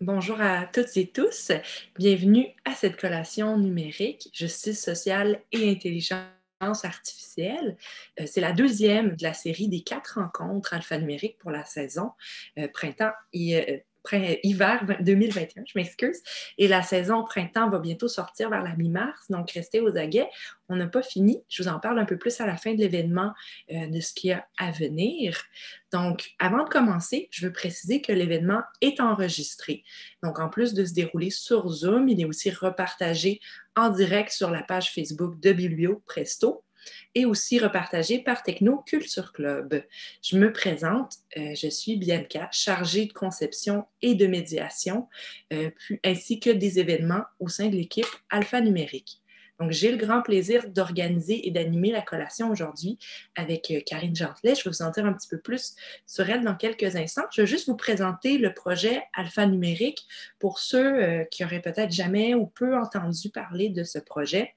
Bonjour à toutes et tous. Bienvenue à cette collation numérique, justice sociale et intelligence artificielle. C'est la deuxième de la série des 4 rencontres alphanumériques pour la saison printemps et hiver 2021, je m'excuse. Et la saison printemps va bientôt sortir vers la mi-mars, donc restez aux aguets. On n'a pas fini. Je vous en parle un peu plus à la fin de l'événement de ce qu'il y a à venir. Donc, avant de commencer, je veux préciser que l'événement est enregistré. Donc, en plus de se dérouler sur Zoom, il est aussi repartagé en direct sur la page Facebook de Biblio Presto et aussi repartagé par Techno Culture Club. Je me présente, je suis Bianca, chargée de conception et de médiation, ainsi que des événements au sein de l'équipe Alphanumérique. Donc, j'ai le grand plaisir d'organiser et d'animer la collation aujourd'hui avec Karine Gentelet. Je vais vous en dire un petit peu plus sur elle dans quelques instants. Je vais juste vous présenter le projet Alphanumérique pour ceux qui auraient peut-être jamais ou peu entendu parler de ce projet.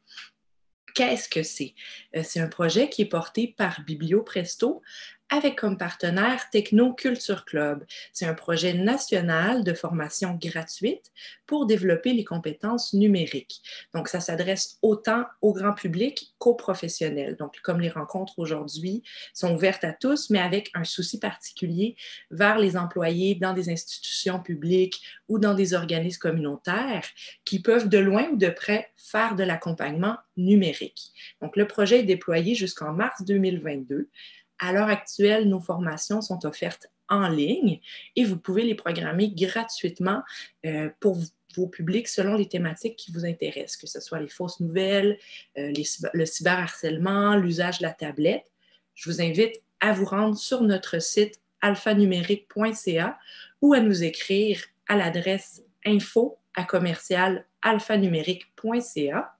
Qu'est-ce que c'est? C'est un projet qui est porté par Biblio Presto avec comme partenaire Techno Culture Club. C'est un projet national de formation gratuite pour développer les compétences numériques. Donc, ça s'adresse autant au grand public qu'aux professionnels. Donc, comme les rencontres aujourd'hui sont ouvertes à tous, mais avec un souci particulier vers les employés dans des institutions publiques ou dans des organismes communautaires qui peuvent de loin ou de près faire de l'accompagnement numérique. Donc, le projet est déployé jusqu'en mars 2022. À l'heure actuelle, nos formations sont offertes en ligne et vous pouvez les programmer gratuitement pour vos publics selon les thématiques qui vous intéressent, que ce soit les fausses nouvelles, le cyberharcèlement, l'usage de la tablette. Je vous invite à vous rendre sur notre site alphanumérique.ca ou à nous écrire à l'adresse info@alphanumérique.ca.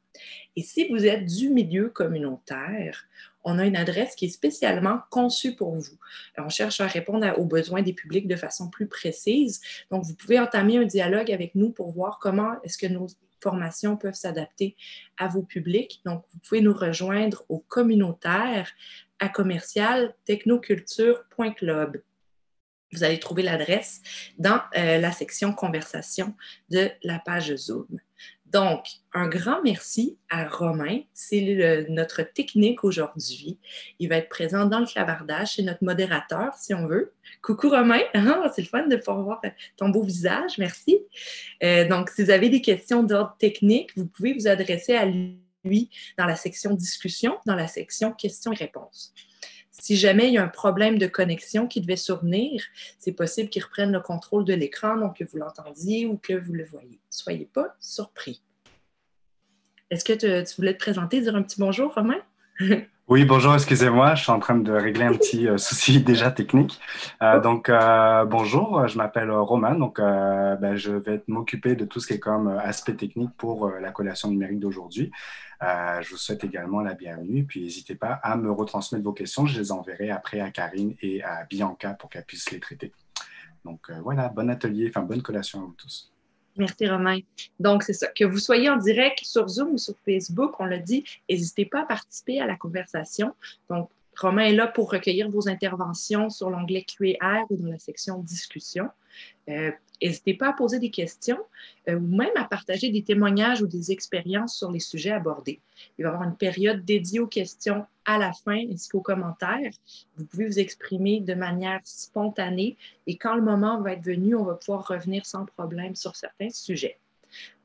Et si vous êtes du milieu communautaire, on a une adresse qui est spécialement conçue pour vous. On cherche à répondre aux besoins des publics de façon plus précise. Donc, vous pouvez entamer un dialogue avec nous pour voir comment est-ce que nos formations peuvent s'adapter à vos publics. Donc, vous pouvez nous rejoindre au communautaire à commercial-technoculture.club. Vous allez trouver l'adresse dans la section conversation de la page Zoom. Donc, un grand merci à Romain. C'est notre technique aujourd'hui. Il va être présent dans le clavardage. C'est notre modérateur, si on veut. Coucou Romain. C'est le fun de pouvoir voir ton beau visage. Merci. Donc, si vous avez des questions d'ordre technique, vous pouvez vous adresser à lui dans la section discussion, dans la section questions et réponses. Si jamais il y a un problème de connexion qui devait survenir, c'est possible qu'il reprenne le contrôle de l'écran, donc que vous l'entendiez ou que vous le voyez. Ne soyez pas surpris. Est-ce que tu voulais te présenter, dire un petit bonjour, Romain? Oui, bonjour, excusez-moi, je suis en train de régler un petit souci déjà technique. Bonjour, je m'appelle Roman, je vais m'occuper de tout ce qui est comme aspect technique pour la collation numérique d'aujourd'hui. Je vous souhaite également la bienvenue, puis n'hésitez pas à me retransmettre vos questions, je les enverrai après à Karine et à Bianca pour qu'elles puissent les traiter. Donc voilà, bon atelier, enfin bonne collation à vous tous. Merci, Romain. Donc, c'est ça. Que vous soyez en direct sur Zoom ou sur Facebook, on l'a dit, n'hésitez pas à participer à la conversation. Donc, Romain est là pour recueillir vos interventions sur l'onglet Q&A ou dans la section discussion. N'hésitez pas à poser des questions ou même à partager des témoignages ou des expériences sur les sujets abordés. Il va y avoir une période dédiée aux questions à la fin ainsi qu'aux commentaires. Vous pouvez vous exprimer de manière spontanée et quand le moment va être venu, on va pouvoir revenir sans problème sur certains sujets.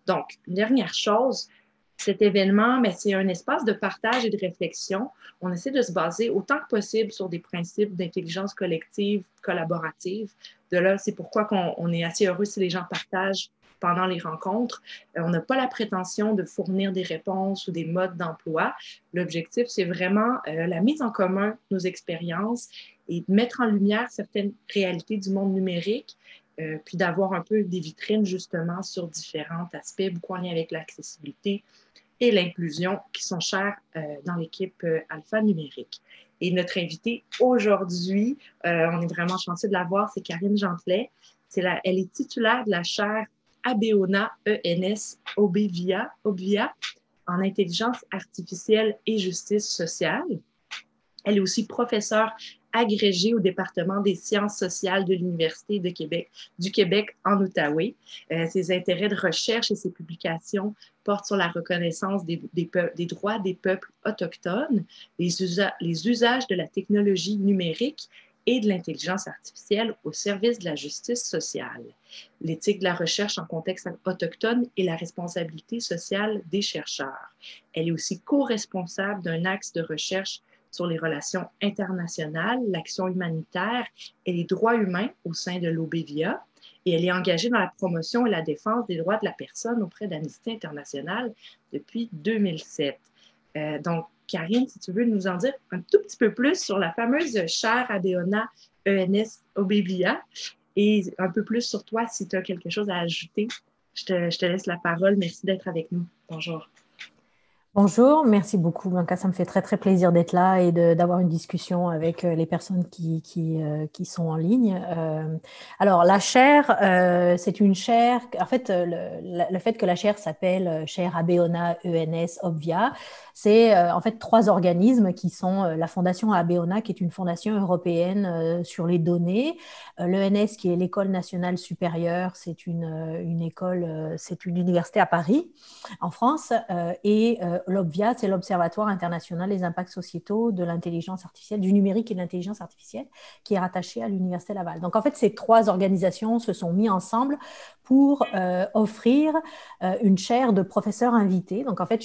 Donc, une dernière chose, cet événement, c'est un espace de partage et de réflexion. On essaie de se baser autant que possible sur des principes d'intelligence collective, collaborative. De là, c'est pourquoi on est assez heureux si les gens partagent pendant les rencontres. On n'a pas la prétention de fournir des réponses ou des modes d'emploi. L'objectif, c'est vraiment la mise en commun de nos expériences et de mettre en lumière certaines réalités du monde numérique, puis d'avoir un peu des vitrines justement sur différents aspects, beaucoup en lien avec l'accessibilité et l'inclusion qui sont chers dans l'équipe alphanumérique. Et notre invitée aujourd'hui, on est vraiment chanceux de la voir, c'est Karine Gentelet. Elle est titulaire de la chaire Abeona ENS Obvia en intelligence artificielle et justice sociale. Elle est aussi professeure agrégée au département des sciences sociales de l'Université du Québec en Outaouais. Ses intérêts de recherche et ses publications portent sur la reconnaissance des droits des peuples autochtones, les usages de la technologie numérique et de l'intelligence artificielle au service de la justice sociale, l'éthique de la recherche en contexte autochtone et la responsabilité sociale des chercheurs. Elle est aussi co-responsable d'un axe de recherche sur les relations internationales, l'action humanitaire et les droits humains au sein de l'OBVIA. Et elle est engagée dans la promotion et la défense des droits de la personne auprès d'Amnesty International depuis 2007. Donc, Karine, si tu veux nous en dire un tout petit peu plus sur la fameuse chaire Abeona ENS OBVIA et un peu plus sur toi si tu as quelque chose à ajouter. Je te laisse la parole. Merci d'être avec nous. Bonjour. Bonjour, merci beaucoup Bianca, ça me fait très très plaisir d'être là et d'avoir une discussion avec les personnes qui sont en ligne. Alors la chaire, c'est une chaire, en fait le fait que la chaire s'appelle chaire Abeona ENS Obvia, c'est en fait 3 organismes qui sont la fondation Abeona qui est une fondation européenne sur les données, l'ENS qui est l'école nationale supérieure, c'est une école, c'est une université à Paris en France et l'OBVIA, c'est l'Observatoire international des impacts sociétaux de l'intelligence artificielle, du numérique et de l'intelligence artificielle, qui est rattaché à l'Université Laval. Donc, en fait, ces 3 organisations se sont mises ensemble pour offrir une chaire de professeurs invités. Donc, en fait,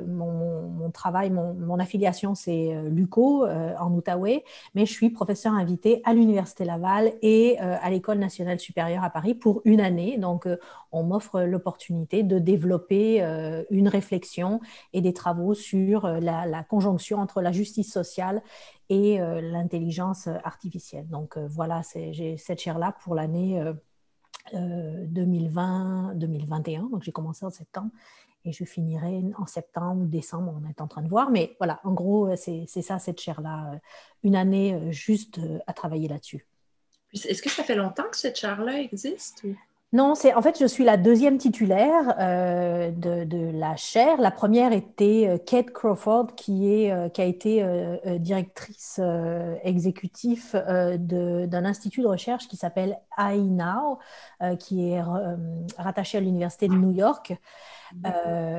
mon travail, mon affiliation, c'est l'UQO en Outaouais, mais je suis professeur invité à l'Université Laval et à l'École nationale supérieure à Paris pour une année. Donc, on m'offre l'opportunité de développer une réflexion et des travaux sur la conjonction entre la justice sociale et l'intelligence artificielle. Donc voilà, j'ai cette chaire-là pour l'année 2020-2021. Donc j'ai commencé en septembre et je finirai en septembre ou décembre, on est en train de voir. Mais voilà, en gros, c'est ça, cette chaire-là, une année juste à travailler là-dessus. Est-ce que ça fait longtemps que cette chaire-là existe? Ou... Non, en fait, je suis la 2e titulaire de la chaire. La première était Kate Crawford, qui a été directrice exécutive d'un institut de recherche qui s'appelle iNow, qui est rattaché à l'Université de New York.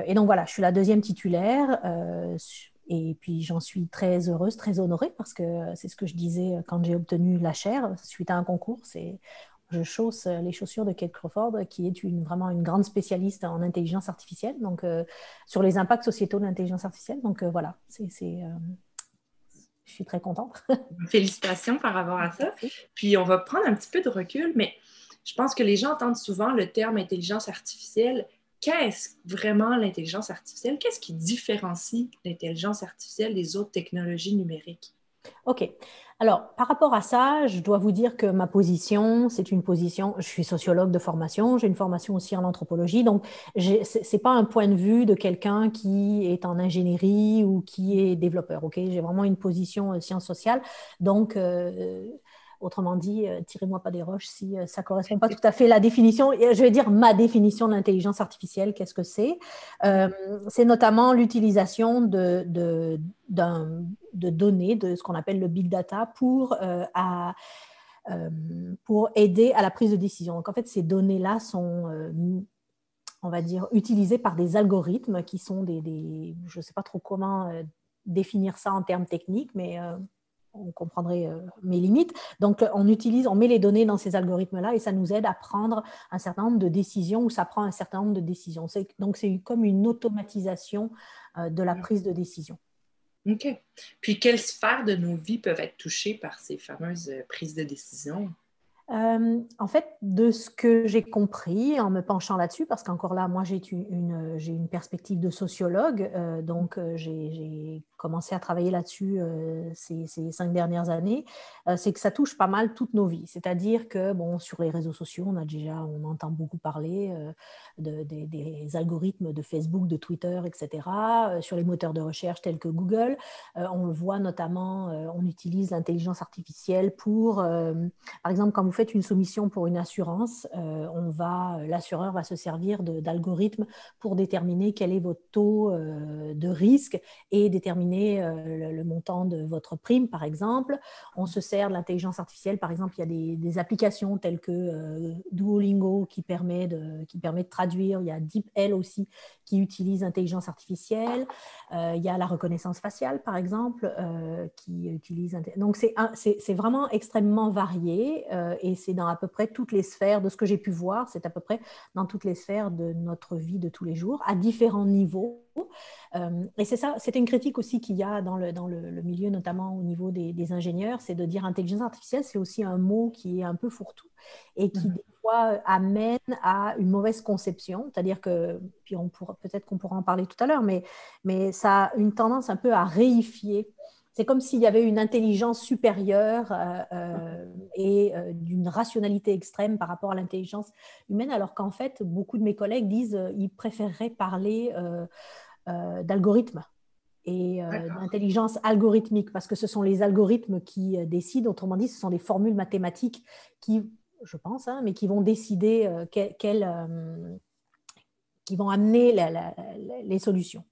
Et donc voilà, je suis la 2e titulaire. Et puis j'en suis très heureuse, très honorée, parce que c'est ce que je disais quand j'ai obtenu la chaire suite à un concours. Je chausse les chaussures de Kate Crawford, qui est vraiment une grande spécialiste en intelligence artificielle, donc sur les impacts sociétaux de l'intelligence artificielle. Donc voilà, je suis très contente. Félicitations par rapport à ça. Puis on va prendre un petit peu de recul, mais je pense que les gens entendent souvent le terme intelligence artificielle. Qu'est-ce vraiment l'intelligence artificielle? Qu'est-ce qui différencie l'intelligence artificielle des autres technologies numériques? OK. Alors, par rapport à ça, je dois vous dire que ma position, c'est une position, je suis sociologue de formation, j'ai une formation aussi en anthropologie, donc ce n'est pas un point de vue de quelqu'un qui est en ingénierie ou qui est développeur, OK? J'ai vraiment une position sciences sociales, donc autrement dit, tirez-moi pas des roches si ça ne correspond pas tout à fait à la définition, je vais dire ma définition de l'intelligence artificielle, qu'est-ce que c'est? C'est notamment l'utilisation de données, de ce qu'on appelle le big data pour aider à la prise de décision. Donc en fait, ces données-là sont on va dire, utilisées par des algorithmes qui sont je ne sais pas trop comment définir ça en termes techniques, mais on comprendrait mes limites. Donc, on met les données dans ces algorithmes-là et ça nous aide à prendre un certain nombre de décisions ou ça prend un certain nombre de décisions. Donc, c'est comme une automatisation de la prise de décision. OK. Puis, quelles sphères de nos vies peuvent être touchées par ces fameuses prises de décision? En fait, de ce que j'ai compris en me penchant là-dessus, parce qu'encore là, moi, j'ai une perspective de sociologue, donc j'ai commencé à travailler là-dessus ces 5 dernières années, c'est que ça touche pas mal toutes nos vies. C'est-à-dire que, bon, sur les réseaux sociaux, on entend beaucoup parler des algorithmes de Facebook, de Twitter, etc., sur les moteurs de recherche tels que Google. On le voit notamment, on utilise l'intelligence artificielle pour, par exemple, quand vous faites une soumission pour une assurance, l'assureur va se servir d'algorithmes pour déterminer quel est votre taux de risque et déterminer déterminer le montant de votre prime, par exemple. On se sert de l'intelligence artificielle. Par exemple, il y a des applications telles que Duolingo qui permet de traduire. Il y a DeepL aussi qui utilise l'intelligence artificielle. Il y a la reconnaissance faciale, par exemple, qui utilise... Donc, c'est vraiment extrêmement varié et c'est dans à peu près toutes les sphères de ce que j'ai pu voir. C'est à peu près dans toutes les sphères de notre vie de tous les jours, à différents niveaux. Et c'est ça, c'est une critique aussi qu'il y a dans le milieu, notamment au niveau des ingénieurs, c'est de dire intelligence artificielle, c'est aussi un mot qui est un peu fourre-tout et qui des fois amène à une mauvaise conception, c'est-à-dire que, puis peut-être qu'on pourra en parler tout à l'heure, mais ça a une tendance un peu à réifier. C'est comme s'il y avait une intelligence supérieure et d'une rationalité extrême par rapport à l'intelligence humaine, alors qu'en fait, beaucoup de mes collègues disent qu'ils préféreraient parler d'algorithmes et d'intelligence algorithmique, parce que ce sont les algorithmes qui décident, autrement dit, ce sont des formules mathématiques qui, je pense, mais qui vont décider qui vont amener les solutions.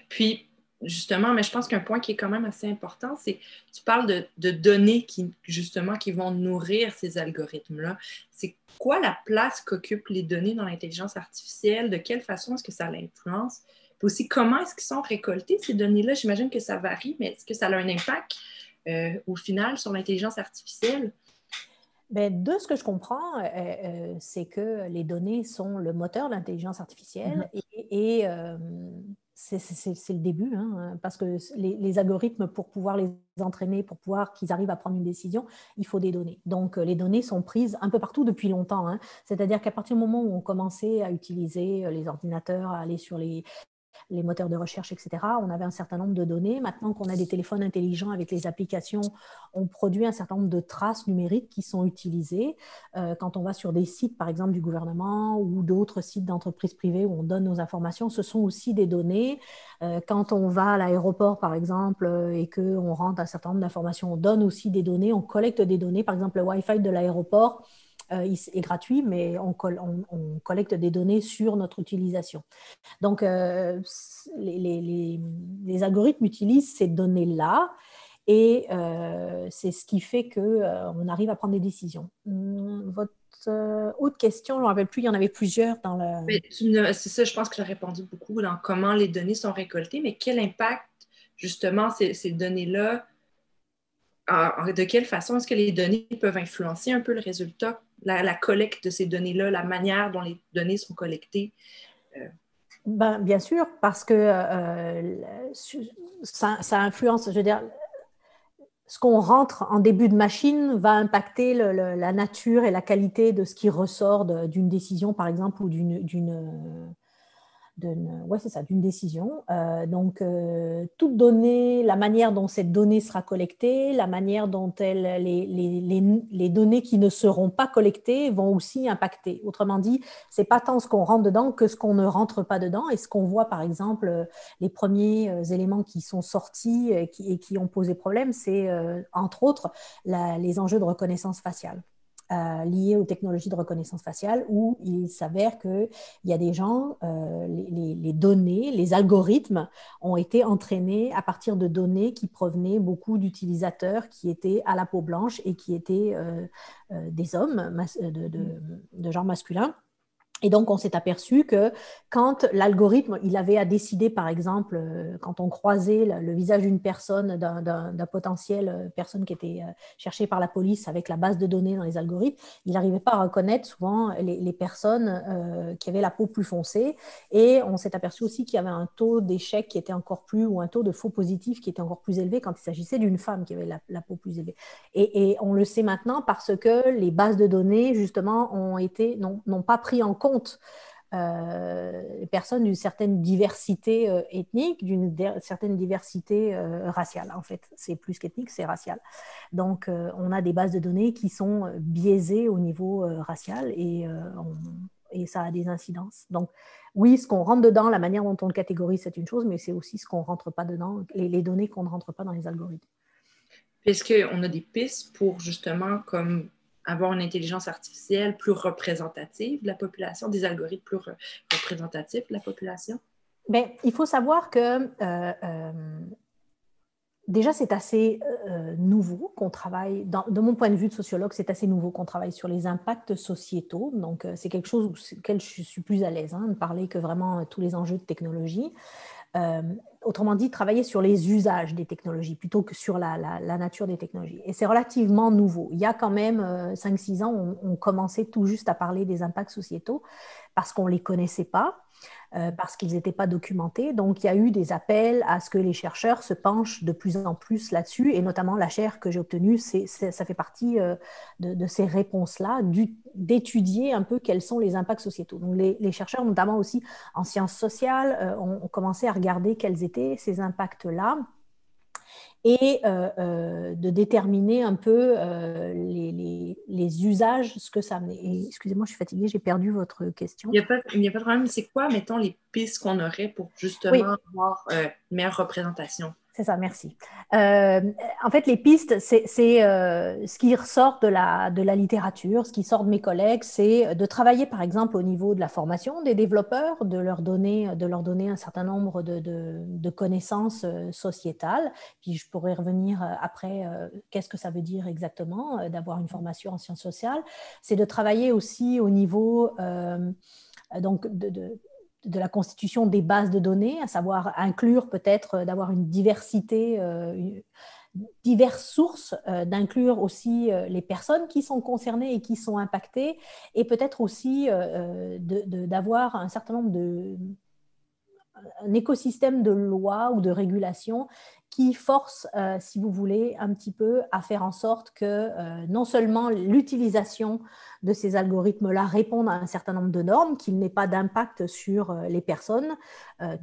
Puis, justement, mais je pense qu'un point qui est quand même assez important, c'est tu parles de données justement, qui vont nourrir ces algorithmes-là. C'est quoi la place qu'occupent les données dans l'intelligence artificielle? De quelle façon est-ce que ça l'influence? Puis aussi, comment est-ce qu'ils sont récoltés, ces données-là? J'imagine que ça varie, mais est-ce que ça a un impact au final sur l'intelligence artificielle? Ben, de ce que je comprends, c'est que les données sont le moteur de l'intelligence artificielle et c'est le début, parce que les algorithmes, pour pouvoir les entraîner, pour pouvoir qu'ils arrivent à prendre une décision, il faut des données. Donc, les données sont prises un peu partout depuis longtemps. C'est-à-dire qu'à partir du moment où on commençait à utiliser les ordinateurs, à aller sur les moteurs de recherche, etc. On avait un certain nombre de données. Maintenant qu'on a des téléphones intelligents avec les applications, on produit un certain nombre de traces numériques qui sont utilisées. Quand on va sur des sites, par exemple, du gouvernement ou d'autres sites d'entreprises privées où on donne nos informations, ce sont aussi des données. Quand on va à l'aéroport, par exemple, et qu'on rentre un certain nombre d'informations, on donne aussi des données, on collecte des données. Par exemple, le Wi-Fi de l'aéroport, est gratuit, mais on collecte des données sur notre utilisation. Donc, les algorithmes utilisent ces données-là et c'est ce qui fait qu'on arrive à prendre des décisions. Votre autre question, je ne me rappelle plus, il y en avait plusieurs dans le... C'est ça, je pense que tu as répondu beaucoup dans comment les données sont récoltées, mais quel impact, justement, ces données-là, de quelle façon est-ce que les données peuvent influencer un peu le résultat, la collecte de ces données-là, la manière dont les données sont collectées? Ben, bien sûr, parce que ça influence, je veux dire, ce qu'on rentre en début de machine va impacter la nature et la qualité de ce qui ressort d'une décision, par exemple, ou d'une décision. Donc, toute donnée, la manière dont cette donnée sera collectée, la manière dont les données qui ne seront pas collectées vont aussi impacter. Autrement dit, ce n'est pas tant ce qu'on rentre dedans que ce qu'on ne rentre pas dedans. Et ce qu'on voit, par exemple, les premiers éléments qui sont sortis et qui ont posé problème, c'est, entre autres, les enjeux de reconnaissance faciale. Liées aux technologies de reconnaissance faciale où il s'avère qu'il y a des gens, les données, les algorithmes ont été entraînés à partir de données qui provenaient beaucoup d'utilisateurs qui étaient à la peau blanche et qui étaient des hommes de genre masculin. Et donc, on s'est aperçu que quand l'algorithme, il avait à décider, par exemple, quand on croisait le visage d'une personne, d'un potentiel personne qui était cherchée par la police avec la base de données dans les algorithmes, il n'arrivait pas à reconnaître souvent les personnes qui avaient la peau plus foncée. Et on s'est aperçu aussi qu'il y avait un taux d'échec qui était encore plus, ou un taux de faux positifs qui était encore plus élevé quand il s'agissait d'une femme qui avait la peau plus élevée. Et on le sait maintenant parce que les bases de données, justement, n'ont pas pris en compte les personnes d'une certaine diversité ethnique, d'une certaine diversité raciale. En fait, c'est plus qu'ethnique, c'est racial. Donc, on a des bases de données qui sont biaisées au niveau racial et ça a des incidences. Donc, oui, ce qu'on rentre dedans, la manière dont on le catégorise, c'est une chose, mais c'est aussi ce qu'on ne rentre pas dedans, les données qu'on ne rentre pas dans les algorithmes. Est-ce qu'on a des pistes pour justement comme avoir une intelligence artificielle plus représentative de la population, des algorithmes plus représentatifs de la population? Il faut savoir que déjà, c'est assez nouveau qu'on travaille, de mon point de vue de sociologue, c'est assez nouveau qu'on travaille sur les impacts sociétaux. Donc, c'est quelque chose auquel je suis plus à l'aise, de parler que vraiment tous les enjeux de technologie. Autrement dit, travailler sur les usages des technologies plutôt que sur la nature des technologies. Et c'est relativement nouveau. Il y a quand même 5-6 ans, on commençait tout juste à parler des impacts sociétaux parce qu'on ne les connaissait pas. Parce qu'ils n'étaient pas documentés. Donc, il y a eu des appels à ce que les chercheurs se penchent de plus en plus là-dessus, et notamment la chaire que j'ai obtenue, ça fait partie de ces réponses-là, d'étudier un peu quels sont les impacts sociétaux. Donc, les chercheurs, notamment aussi en sciences sociales, ont commencé à regarder quels étaient ces impacts-là, et de déterminer un peu les usages, ce que ça amenait. Excusez-moi, je suis fatiguée, j'ai perdu votre question. Il n'y a pas de problème. C'est quoi, mettons, les pistes qu'on aurait pour justement avoir une meilleure représentation? C'est ça, merci. En fait, les pistes, c'est ce qui ressort de la littérature, ce qui sort de mes collègues, c'est de travailler, par exemple, au niveau de la formation des développeurs, de leur donner un certain nombre de connaissances sociétales. Puis je pourrais revenir après, qu'est-ce que ça veut dire exactement, d'avoir une formation en sciences sociales. C'est de travailler aussi au niveau donc de la constitution des bases de données, à savoir inclure peut-être d'avoir une diversité, diverses sources, d'inclure aussi les personnes qui sont concernées et qui sont impactées, et peut-être aussi d'avoir un certain nombre un écosystème de lois ou de régulations qui force, si vous voulez, un petit peu à faire en sorte que non seulement l'utilisation de ces algorithmes-là répondent à un certain nombre de normes, qu'il n'ait pas d'impact sur les personnes,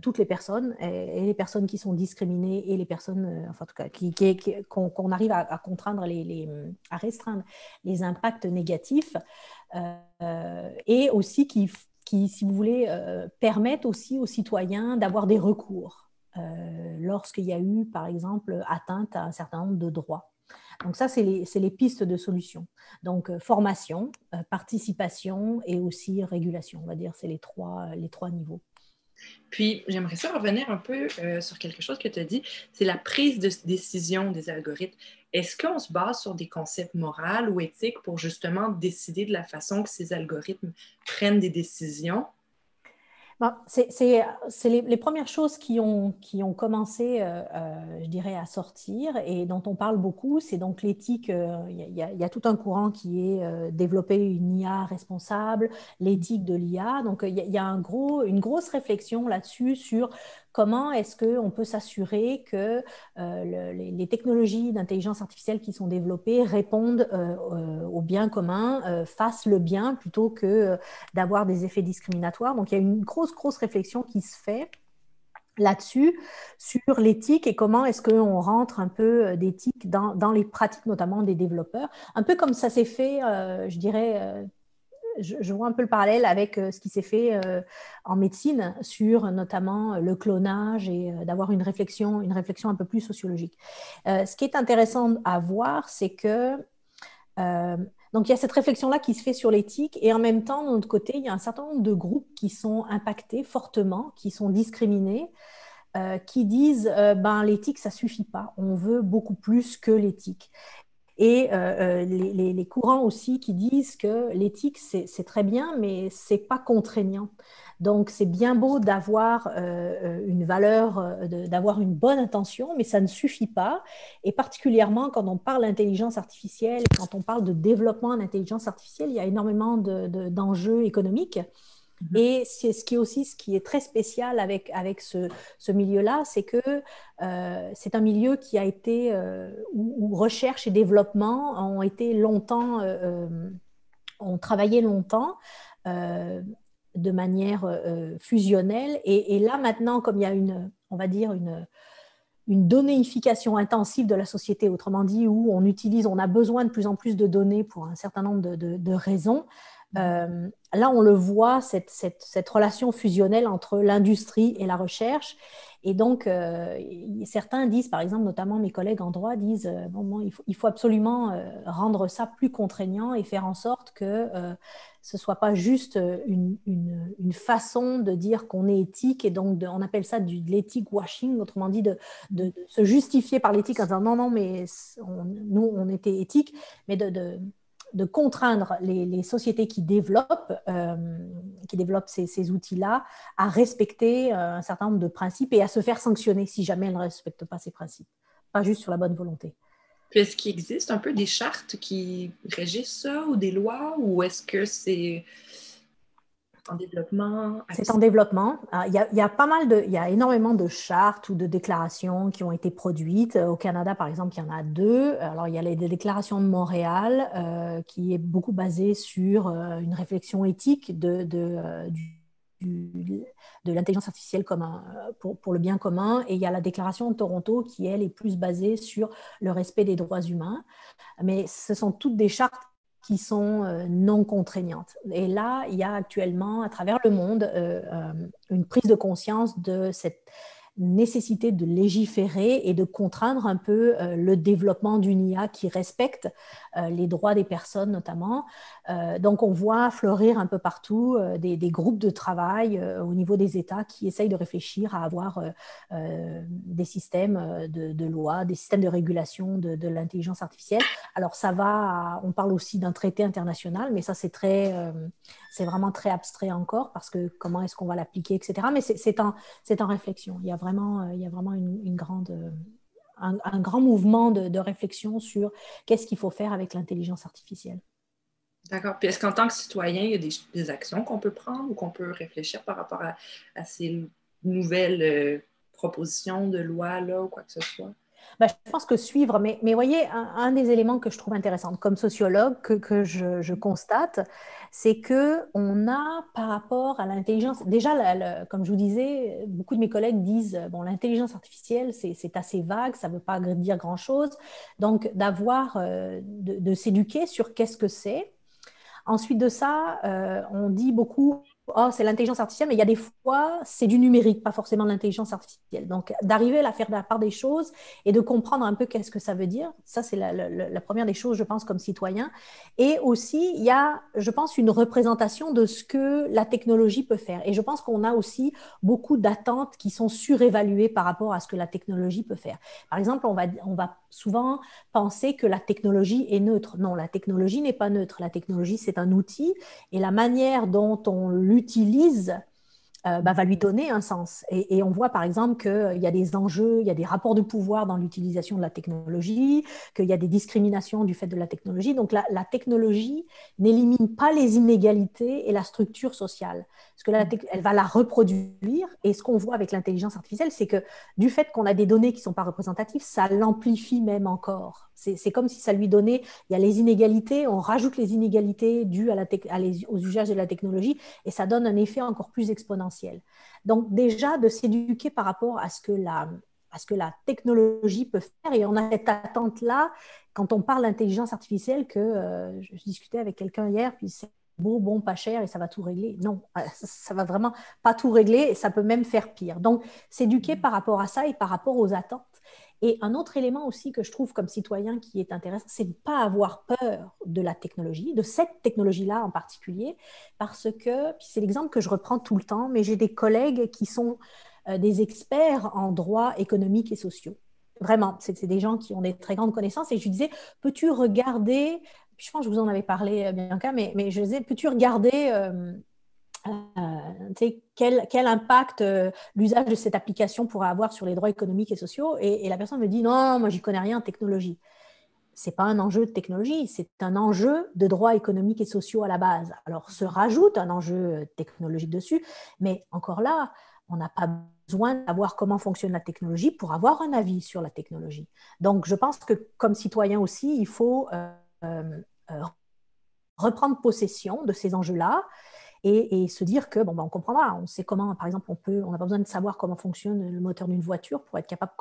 toutes les personnes, et les personnes qui sont discriminées, et les personnes, enfin, en tout cas, qu'on arrive à contraindre, à restreindre les impacts négatifs, et aussi qui, si vous voulez, permettent aussi aux citoyens d'avoir des recours lorsqu'il y a eu, par exemple, atteinte à un certain nombre de droits. Donc ça, c'est les pistes de solutions. Donc formation, participation et aussi régulation, on va dire, c'est les trois niveaux. Puis, j'aimerais ça revenir un peu sur quelque chose que tu as dit, c'est la prise de décision des algorithmes. Est-ce qu'on se base sur des concepts moraux ou éthiques pour justement décider de la façon que ces algorithmes prennent des décisions? C'est les premières choses qui ont commencé, je dirais, à sortir, et dont on parle beaucoup. C'est donc l'éthique. Il y a tout un courant qui est développer une IA responsable, l'éthique de l'IA. Donc, il y a une grosse réflexion là-dessus sur comment est-ce qu'on peut s'assurer que les technologies d'intelligence artificielle qui sont développées répondent au bien commun, fassent le bien plutôt que d'avoir des effets discriminatoires. Donc, il y a une grosse réflexion qui se fait là-dessus, sur l'éthique et comment est-ce qu'on rentre un peu d'éthique dans les pratiques, notamment des développeurs. Un peu comme ça s'est fait, je dirais, je vois un peu le parallèle avec ce qui s'est fait en médecine sur notamment le clonage, et d'avoir une réflexion un peu plus sociologique. Ce qui est intéressant à voir, c'est que donc, il y a cette réflexion-là qui se fait sur l'éthique, et en même temps, de notre côté, il y a un certain nombre de groupes qui sont impactés fortement, qui sont discriminés, qui disent l'éthique, ça ne suffit pas, on veut beaucoup plus que l'éthique. Et les courants aussi qui disent que l'éthique, c'est très bien, mais ce n'est pas contraignant. Donc, c'est bien beau d'avoir une valeur, d'avoir une bonne intention, mais ça ne suffit pas. Et particulièrement quand on parle d'intelligence artificielle, quand on parle de développement en intelligence artificielle, il y a énormément d'enjeux économiques. Et c'est ce qui est très spécial avec ce milieu-là, c'est que c'est un milieu qui a été, où recherche et développement ont été longtemps, ont travaillé longtemps de manière fusionnelle. Et là, maintenant, comme il y a on va dire, une donnéification intensive de la société, autrement dit, où on a besoin de plus en plus de données pour un certain nombre de raisons, Là, on le voit, cette relation fusionnelle entre l'industrie et la recherche. Et donc, certains disent, par exemple, notamment mes collègues en droit, disent il faut absolument rendre ça plus contraignant et faire en sorte que ce ne soit pas juste une façon de dire qu'on est éthique. Et donc, on appelle ça de l'éthique washing, autrement dit, de se justifier par l'éthique en disant non, mais nous, on était éthique, mais de contraindre les sociétés qui développent ces outils-là à respecter un certain nombre de principes et à se faire sanctionner si jamais elles ne respectent pas ces principes, pas juste sur la bonne volonté. Puis est-ce qu'il existe un peu des chartes qui régissent ça ou des lois, ou est-ce que c'est en développement? C'est en développement. Il y a énormément de chartes ou de déclarations qui ont été produites. Au Canada, par exemple, il y en a deux. Alors, il y a les déclarations de Montréal, qui est beaucoup basée sur une réflexion éthique de l'intelligence artificielle pour le bien commun. Et il y a la déclaration de Toronto qui, elle, est plus basée sur le respect des droits humains. Mais ce sont toutes des chartes qui sont non contraignantes. Et là, il y a actuellement, à travers le monde, une prise de conscience de cette nécessité de légiférer et de contraindre un peu le développement d'une IA qui respecte les droits des personnes notamment. Donc on voit fleurir un peu partout des groupes de travail au niveau des États qui essayent de réfléchir à avoir des systèmes de loi, des systèmes de régulation de l'intelligence artificielle. Alors on parle aussi d'un traité international, mais ça c'est vraiment très abstrait encore parce que comment est-ce qu'on va l'appliquer, etc. Mais c'est en réflexion. Il y a vraiment un grand mouvement de réflexion sur qu'est-ce qu'il faut faire avec l'intelligence artificielle. D'accord. Puis est-ce qu'en tant que citoyen, il y a des actions qu'on peut prendre ou qu'on peut réfléchir par rapport à ces nouvelles propositions de loi là, ou quoi que ce soit? Je pense que suivre, mais voyez, un des éléments que je trouve intéressant comme sociologue, que je constate, c'est qu'on a par rapport à l'intelligence, déjà, comme je vous disais, beaucoup de mes collègues disent, bon, l'intelligence artificielle, c'est assez vague, ça ne veut pas dire grand-chose, donc de s'éduquer sur qu'est-ce que c'est. Ensuite de ça, on dit beaucoup, oh, c'est l'intelligence artificielle, mais il y a des fois, c'est du numérique, pas forcément de l'intelligence artificielle. Donc, d'arriver à faire la part des choses et de comprendre un peu qu'est-ce que ça veut dire, ça, c'est la première des choses, je pense, comme citoyen. Et aussi, il y a, je pense, une représentation de ce que la technologie peut faire. Et je pense qu'on a aussi beaucoup d'attentes qui sont surévaluées par rapport à ce que la technologie peut faire. Par exemple, on va souvent penser que la technologie est neutre. Non, la technologie n'est pas neutre. La technologie, c'est un outil et la manière dont on l'utilise va lui donner un sens. Et on voit par exemple qu'il y a des enjeux, il y a des rapports de pouvoir dans l'utilisation de la technologie, qu'il y a des discriminations du fait de la technologie. Donc la technologie n'élimine pas les inégalités et la structure sociale. Parce que elle va la reproduire. Et ce qu'on voit avec l'intelligence artificielle, c'est que du fait qu'on a des données qui ne sont pas représentatives, ça l'amplifie même encore. C'est comme si ça lui donnait, il y a les inégalités, on rajoute les inégalités dues aux usages de la technologie et ça donne un effet encore plus exponentiel. Donc déjà, de s'éduquer par rapport à ce que la technologie peut faire, et on a cette attente-là, quand on parle d'intelligence artificielle, que je discutais avec quelqu'un hier, puis c'est beau, bon, pas cher, et ça va tout régler. Non, ça va vraiment pas tout régler, et ça peut même faire pire. Donc, s'éduquer par rapport à ça et par rapport aux attentes. Et un autre élément aussi que je trouve comme citoyen qui est intéressant, c'est de ne pas avoir peur de la technologie, de cette technologie-là en particulier, parce que, puis c'est l'exemple que je reprends tout le temps, mais j'ai des collègues qui sont des experts en droit économiques et sociaux. Vraiment, c'est des gens qui ont des très grandes connaissances. Et je lui disais, peux-tu regarder, je pense que je vous en avais parlé, Bianca, mais je disais, peux-tu regarder quel impact l'usage de cette application pourrait avoir sur les droits économiques et sociaux, et la personne me dit non, moi j'y connais rien en technologie. C'est pas un enjeu de technologie, c'est un enjeu de droits économiques et sociaux à la base. Alors se rajoute un enjeu technologique dessus, mais encore là, on n'a pas besoin de savoir comment fonctionne la technologie pour avoir un avis sur la technologie. Donc je pense que comme citoyen aussi, il faut reprendre possession de ces enjeux-là et se dire que on comprendra, on sait comment, par exemple, on n'a pas besoin de savoir comment fonctionne le moteur d'une voiture pour être capable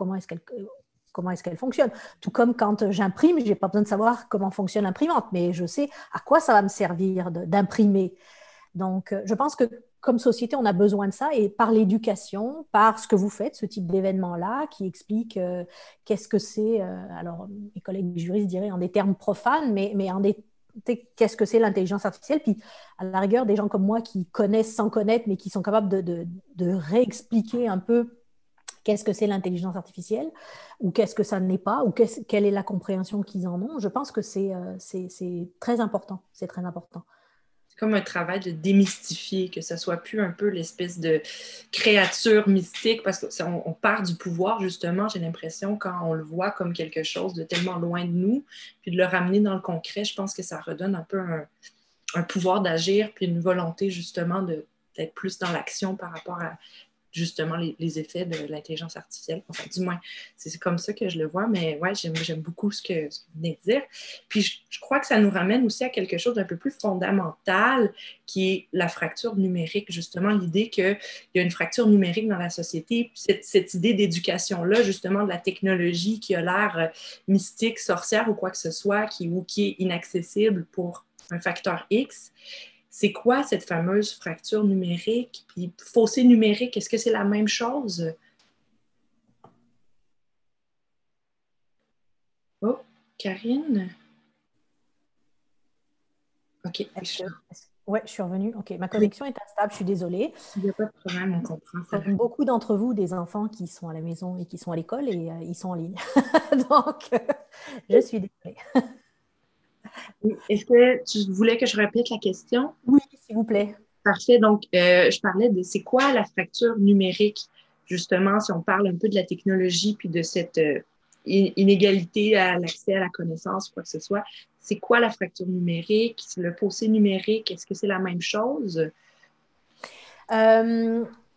comment est-ce qu'elle fonctionne. Tout comme quand j'imprime, je n'ai pas besoin de savoir comment fonctionne l'imprimante, mais je sais à quoi ça va me servir d'imprimer. Donc, je pense que comme société, on a besoin de ça et par l'éducation, par ce que vous faites, ce type d'événement-là qui explique qu'est-ce que c'est, alors mes collègues juristes diraient en des termes profanes, mais en des qu'est-ce que c'est l'intelligence artificielle, puis à la rigueur, des gens comme moi qui connaissent sans connaître, mais qui sont capables de réexpliquer un peu qu'est-ce que c'est l'intelligence artificielle, ou qu'est-ce que ça n'est pas, ou quelle est la compréhension qu'ils en ont. Je pense que c'est très important, c'est très important. Comme un travail de démystifier, que ce soit plus un peu l'espèce de créature mystique, parce qu'on part du pouvoir, justement, j'ai l'impression, quand on le voit comme quelque chose de tellement loin de nous, puis de le ramener dans le concret, je pense que ça redonne un peu un pouvoir d'agir, puis une volonté, justement, d'être plus dans l'action par rapport à justement les effets de l'intelligence artificielle. Enfin, du moins, c'est comme ça que je le vois, mais ouais, j'aime beaucoup ce que vous venez de dire. Puis je crois que ça nous ramène aussi à quelque chose d'un peu plus fondamental, qui est la fracture numérique, justement, l'idée qu'il y a une fracture numérique dans la société, cette idée d'éducation-là, justement, de la technologie qui a l'air mystique, sorcière ou quoi que ce soit, qui est inaccessible pour un facteur X. C'est quoi cette fameuse fracture numérique? Puis fossé numérique, est-ce que c'est la même chose? Oh, Karine? OK. Oui, je suis revenue. OK, ma connexion est instable, je suis désolée. Il n'y a pas de problème, on comprend. Comme beaucoup d'entre vous, des enfants qui sont à la maison et qui sont à l'école et ils sont en ligne. Donc, je suis désolée. Est-ce que tu voulais que je répète la question? Oui, s'il vous plaît. Parfait. Donc, je parlais de c'est quoi la fracture numérique? Justement, si on parle un peu de la technologie puis de cette inégalité à l'accès à la connaissance, quoi que ce soit, c'est quoi la fracture numérique? Le fossé numérique, est-ce que c'est la même chose?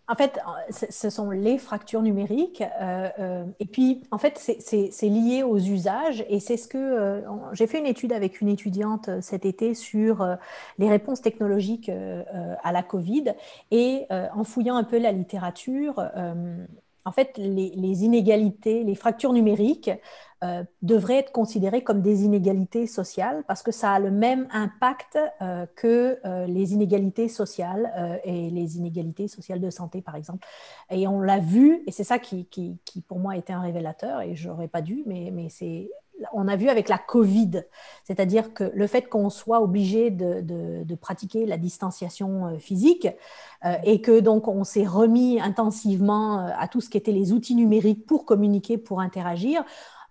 En fait, ce sont les fractures numériques. Et puis, en fait, c'est lié aux usages. Et c'est ce que j'ai fait une étude avec une étudiante cet été sur les réponses technologiques à la Covid. Et en fouillant un peu la littérature, en fait, les inégalités, les fractures numériques devraient être considérées comme des inégalités sociales parce que ça a le même impact que les inégalités sociales et les inégalités sociales de santé, par exemple. Et on l'a vu, et c'est ça qui pour moi était un révélateur, et je n'aurais pas dû, mais on a vu avec la Covid, c'est-à-dire que le fait qu'on soit obligé de pratiquer la distanciation physique et que donc on s'est remis intensivement à tout ce qui était les outils numériques pour communiquer, pour interagir,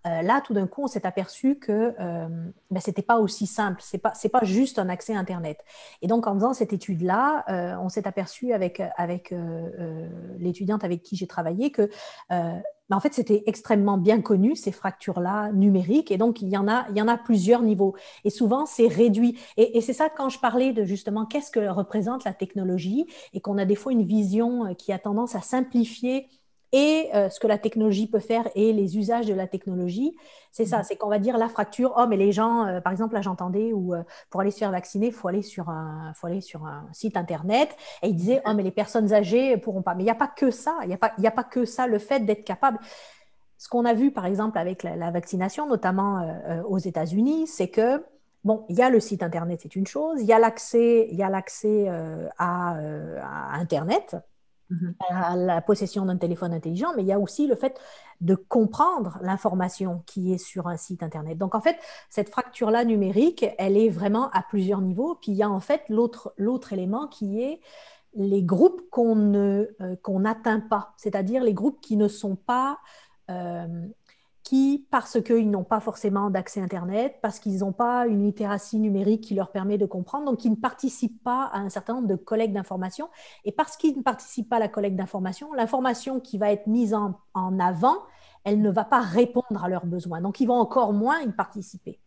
là, tout d'un coup, on s'est aperçu que ce n'était pas aussi simple. C'est pas juste un accès à Internet. Et donc, en faisant cette étude-là, on s'est aperçu avec l'étudiante avec qui j'ai travaillé que en fait, c'était extrêmement bien connu, ces fractures-là numériques. Et donc, il y en a plusieurs niveaux. Et souvent, c'est réduit. Et c'est ça, quand je parlais de justement qu'est-ce que représente la technologie et qu'on a des fois une vision qui a tendance à simplifier et ce que la technologie peut faire et les usages de la technologie, c'est ça, c'est qu'on va dire la fracture, oh mais les gens, par exemple là j'entendais où pour aller se faire vacciner, il faut aller sur un site internet, et ils disaient, oh mais les personnes âgées ne pourront pas, mais il n'y a pas que ça, il n'y a pas que ça, le fait d'être capable. Ce qu'on a vu par exemple avec la vaccination, notamment aux États-Unis, c'est que bon, il y a le site internet, c'est une chose, il y a l'accès à Internet, à la possession d'un téléphone intelligent, mais il y a aussi le fait de comprendre l'information qui est sur un site Internet. Donc, en fait, cette fracture-là numérique, elle est vraiment à plusieurs niveaux. Puis, il y a en fait l'autre élément qui est les groupes qu'on n'atteint pas, c'est-à-dire les groupes qui ne sont pas... qui, parce qu'ils n'ont pas forcément d'accès Internet, parce qu'ils n'ont pas une littératie numérique qui leur permet de comprendre, donc ils ne participent pas à un certain nombre de collectes d'informations. Et parce qu'ils ne participent pas à la collecte d'informations, l'information qui va être mise en avant, elle ne va pas répondre à leurs besoins. Donc, ils vont encore moins y participer.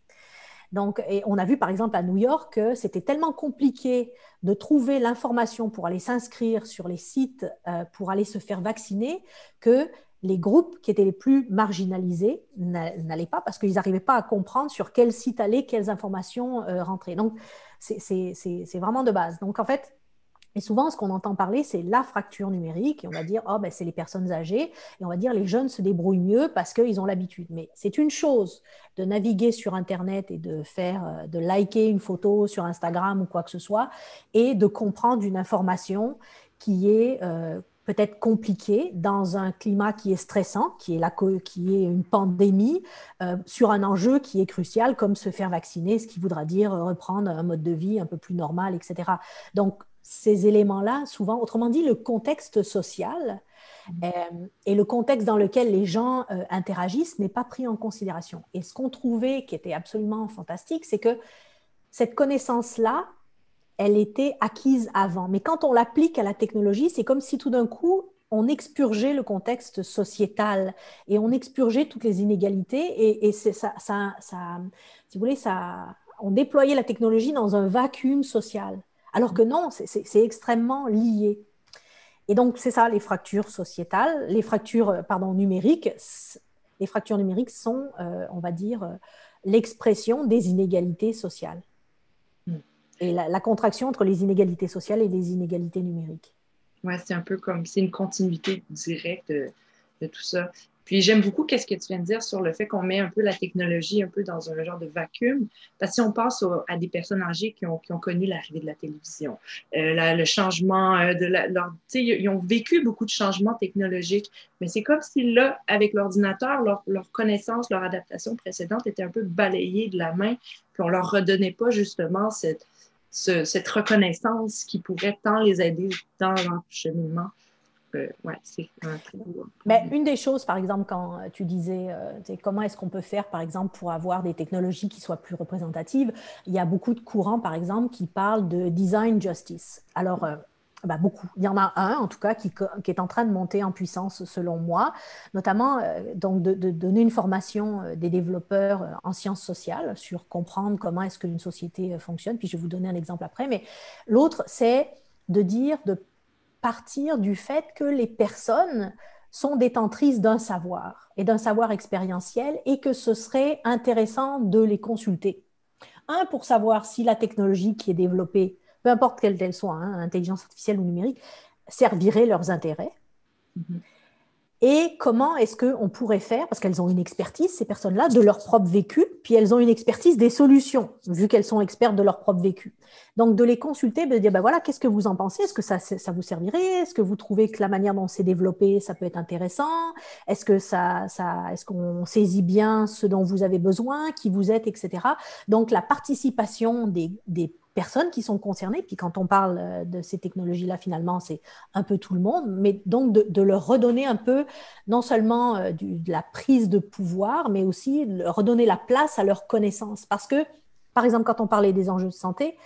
Donc, et on a vu par exemple à New York que c'était tellement compliqué de trouver l'information pour aller s'inscrire sur les sites pour aller se faire vacciner que les groupes qui étaient les plus marginalisés n'allaient pas parce qu'ils n'arrivaient pas à comprendre sur quel site aller, quelles informations rentrer. Donc, c'est vraiment de base. Donc, en fait, Et souvent, ce qu'on entend parler, c'est la fracture numérique. Et on va dire, oh, ben, c'est les personnes âgées. Et on va dire, les jeunes se débrouillent mieux parce qu'ils ont l'habitude. Mais c'est une chose de naviguer sur Internet et de liker une photo sur Instagram ou quoi que ce soit, et de comprendre une information qui est peut-être compliquée dans un climat qui est stressant, qui est une pandémie, sur un enjeu qui est crucial, comme se faire vacciner, ce qui voudra dire reprendre un mode de vie un peu plus normal, etc. Donc, ces éléments-là, souvent, autrement dit, le contexte social et le contexte dans lequel les gens interagissent n'est pas pris en considération. Et ce qu'on trouvait qui était absolument fantastique, c'est que cette connaissance-là, elle était acquise avant. Mais quand on l'applique à la technologie, c'est comme si tout d'un coup, on expurgeait le contexte sociétal et on expurgeait toutes les inégalités et si vous voulez, on déployait la technologie dans un vacuum social. Alors que non, c'est extrêmement lié. Et donc, c'est ça, les fractures sociétales, les fractures, numériques. Les fractures numériques sont, on va dire, l'expression des inégalités sociales. Et la contraction entre les inégalités sociales et les inégalités numériques. Ouais, c'est un peu comme, c'est une continuité directe de tout ça. Puis j'aime beaucoup qu'est-ce que tu viens de dire sur le fait qu'on met un peu la technologie un peu dans un genre de vacuum. Parce que si on pense à des personnes âgées qui ont connu l'arrivée de la télévision, le changement ils ont vécu beaucoup de changements technologiques, mais c'est comme si là, avec l'ordinateur, leur connaissance, leur adaptation précédente était un peu balayée de la main, puis on leur redonnait pas justement cette reconnaissance qui pourrait tant les aider dans leur cheminement. Ouais, c'est un très beau. Mais une des choses, par exemple, quand tu disais comment est-ce qu'on peut faire, par exemple, pour avoir des technologies qui soient plus représentatives, il y a beaucoup de courants, par exemple, qui parlent de design justice. Alors, beaucoup. Il y en a un, en tout cas, qui est en train de monter en puissance, selon moi, notamment donc de donner une formation des développeurs en sciences sociales sur comprendre comment est-ce qu'une société fonctionne. Puis je vais vous donner un exemple après. Mais l'autre, c'est de partir du fait que les personnes sont détentrices d'un savoir et d'un savoir expérientiel et que ce serait intéressant de les consulter. Un, pour savoir si la technologie qui est développée, peu importe quelle qu'elle soit, intelligence artificielle ou numérique, servirait leurs intérêts. Mm-hmm. Et comment est-ce qu'on pourrait faire, parce qu'elles ont une expertise, ces personnes-là, de leur propre vécu, puis elles ont une expertise des solutions, vu qu'elles sont expertes de leur propre vécu. Donc, de les consulter, de dire, voilà, qu'est-ce que vous en pensez? Est-ce que ça vous servirait? Est-ce que vous trouvez que la manière dont c'est développé, ça peut être intéressant? Est-ce que est-ce qu'on saisit bien ce dont vous avez besoin, qui vous êtes, etc. Donc, la participation des personnes qui sont concernées, puis quand on parle de ces technologies-là, finalement, c'est un peu tout le monde, mais donc de leur redonner un peu, non seulement de la prise de pouvoir, mais aussi de leur redonner la place à leur connaissance. Parce que, par exemple, quand on parlait des enjeux de santé,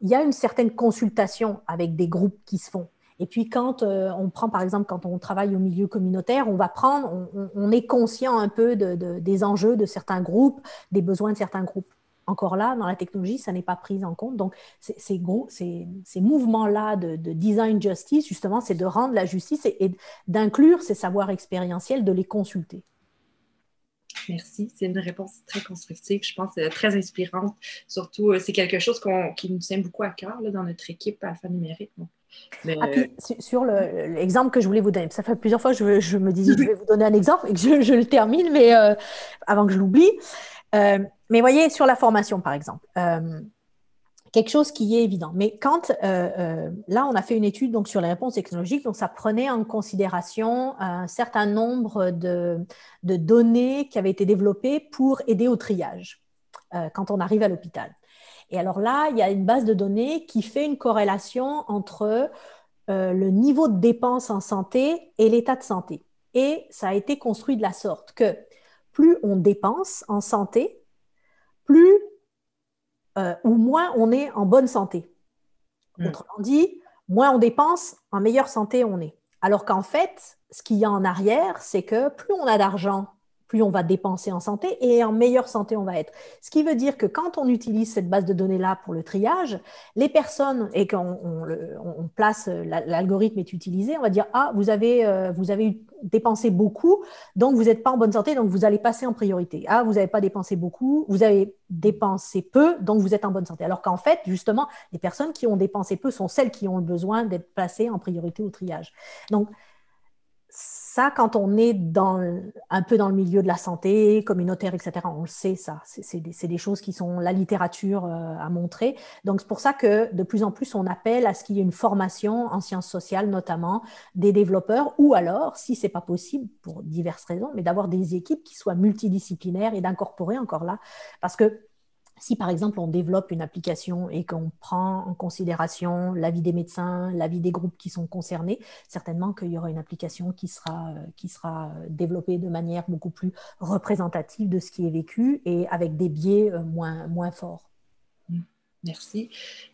il y a une certaine consultation avec des groupes qui se font. Et puis quand on prend, par exemple, quand on travaille au milieu communautaire, on est conscient un peu des enjeux de certains groupes, des besoins de certains groupes. Encore là, dans la technologie, ça n'est pas pris en compte. Donc, ces mouvements-là de design justice, justement, c'est de rendre la justice et d'inclure ces savoirs expérientiels, de les consulter. Merci. C'est une réponse très constructive, je pense, très inspirante. Surtout, c'est quelque chose qui nous tient beaucoup à cœur là, dans notre équipe alphanumérique. Puis, sur l'exemple que je voulais vous donner, ça fait plusieurs fois que je me disais je vais vous donner un exemple et que je le termine, mais avant que je l'oublie. Mais voyez, sur la formation, par exemple, quelque chose qui est évident. Mais quand, là, on a fait une étude donc, sur les réponses technologiques, donc ça prenait en considération un certain nombre de données qui avaient été développées pour aider au triage quand on arrive à l'hôpital. Et alors là, il y a une base de données qui fait une corrélation entre le niveau de dépenses en santé et l'état de santé. Et ça a été construit de la sorte que plus on dépense en santé, plus ou moins on est en bonne santé. Autrement dit, moins on dépense, en meilleure santé on est. Alors qu'en fait, ce qu'il y a en arrière, c'est que plus on a d'argent, plus on va dépenser en santé et en meilleure santé on va être. Ce qui veut dire que quand on utilise cette base de données-là pour le triage, les personnes, et quand on place, l'algorithme est utilisé, on va dire, ah, vous avez dépensé beaucoup, donc vous n'êtes pas en bonne santé, donc vous allez passer en priorité. Ah, vous n'avez pas dépensé beaucoup, vous avez dépensé peu, donc vous êtes en bonne santé. Alors qu'en fait, justement, les personnes qui ont dépensé peu sont celles qui ont le besoin d'être placées en priorité au triage. Donc, ça, quand on est un peu dans le milieu de la santé communautaire, etc., on le sait, ça. C'est des choses qui sont, la littérature a montré. Donc, c'est pour ça que de plus en plus, on appelle à ce qu'il y ait une formation en sciences sociales, notamment des développeurs, ou alors, si ce n'est pas possible, pour diverses raisons, mais d'avoir des équipes qui soient multidisciplinaires et d'incorporer encore là. Parce que si, par exemple, on développe une application et qu'on prend en considération l'avis des médecins, l'avis des groupes qui sont concernés, certainement qu'il y aura une application qui sera développée de manière beaucoup plus représentative de ce qui est vécu et avec des biais moins forts. Merci.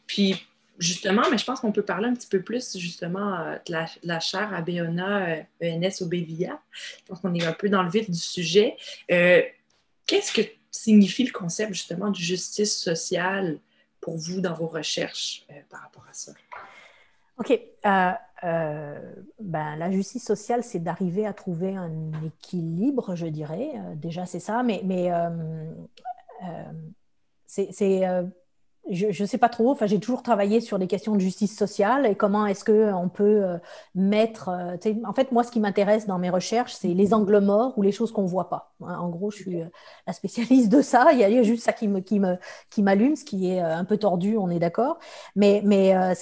Puis, justement, mais je pense qu'on peut parler un petit peu plus, justement, de la chaire à Béona, ENS au BVIA. Je pense qu'on est un peu dans le vif du sujet. Qu'est-ce que signifie le concept, justement, de justice sociale pour vous dans vos recherches par rapport à ça? OK. La justice sociale, c'est d'arriver à trouver un équilibre, je dirais. Déjà, c'est ça, mais je ne sais pas trop. Enfin, j'ai toujours travaillé sur des questions de justice sociale et comment est-ce qu'on peut mettre. En fait, moi, ce qui m'intéresse dans mes recherches, c'est les angles morts ou les choses qu'on ne voit pas. En gros, je suis la spécialiste de ça. Il y a juste ça qui m'allume, ce qui est un peu tordu, on est d'accord. Mais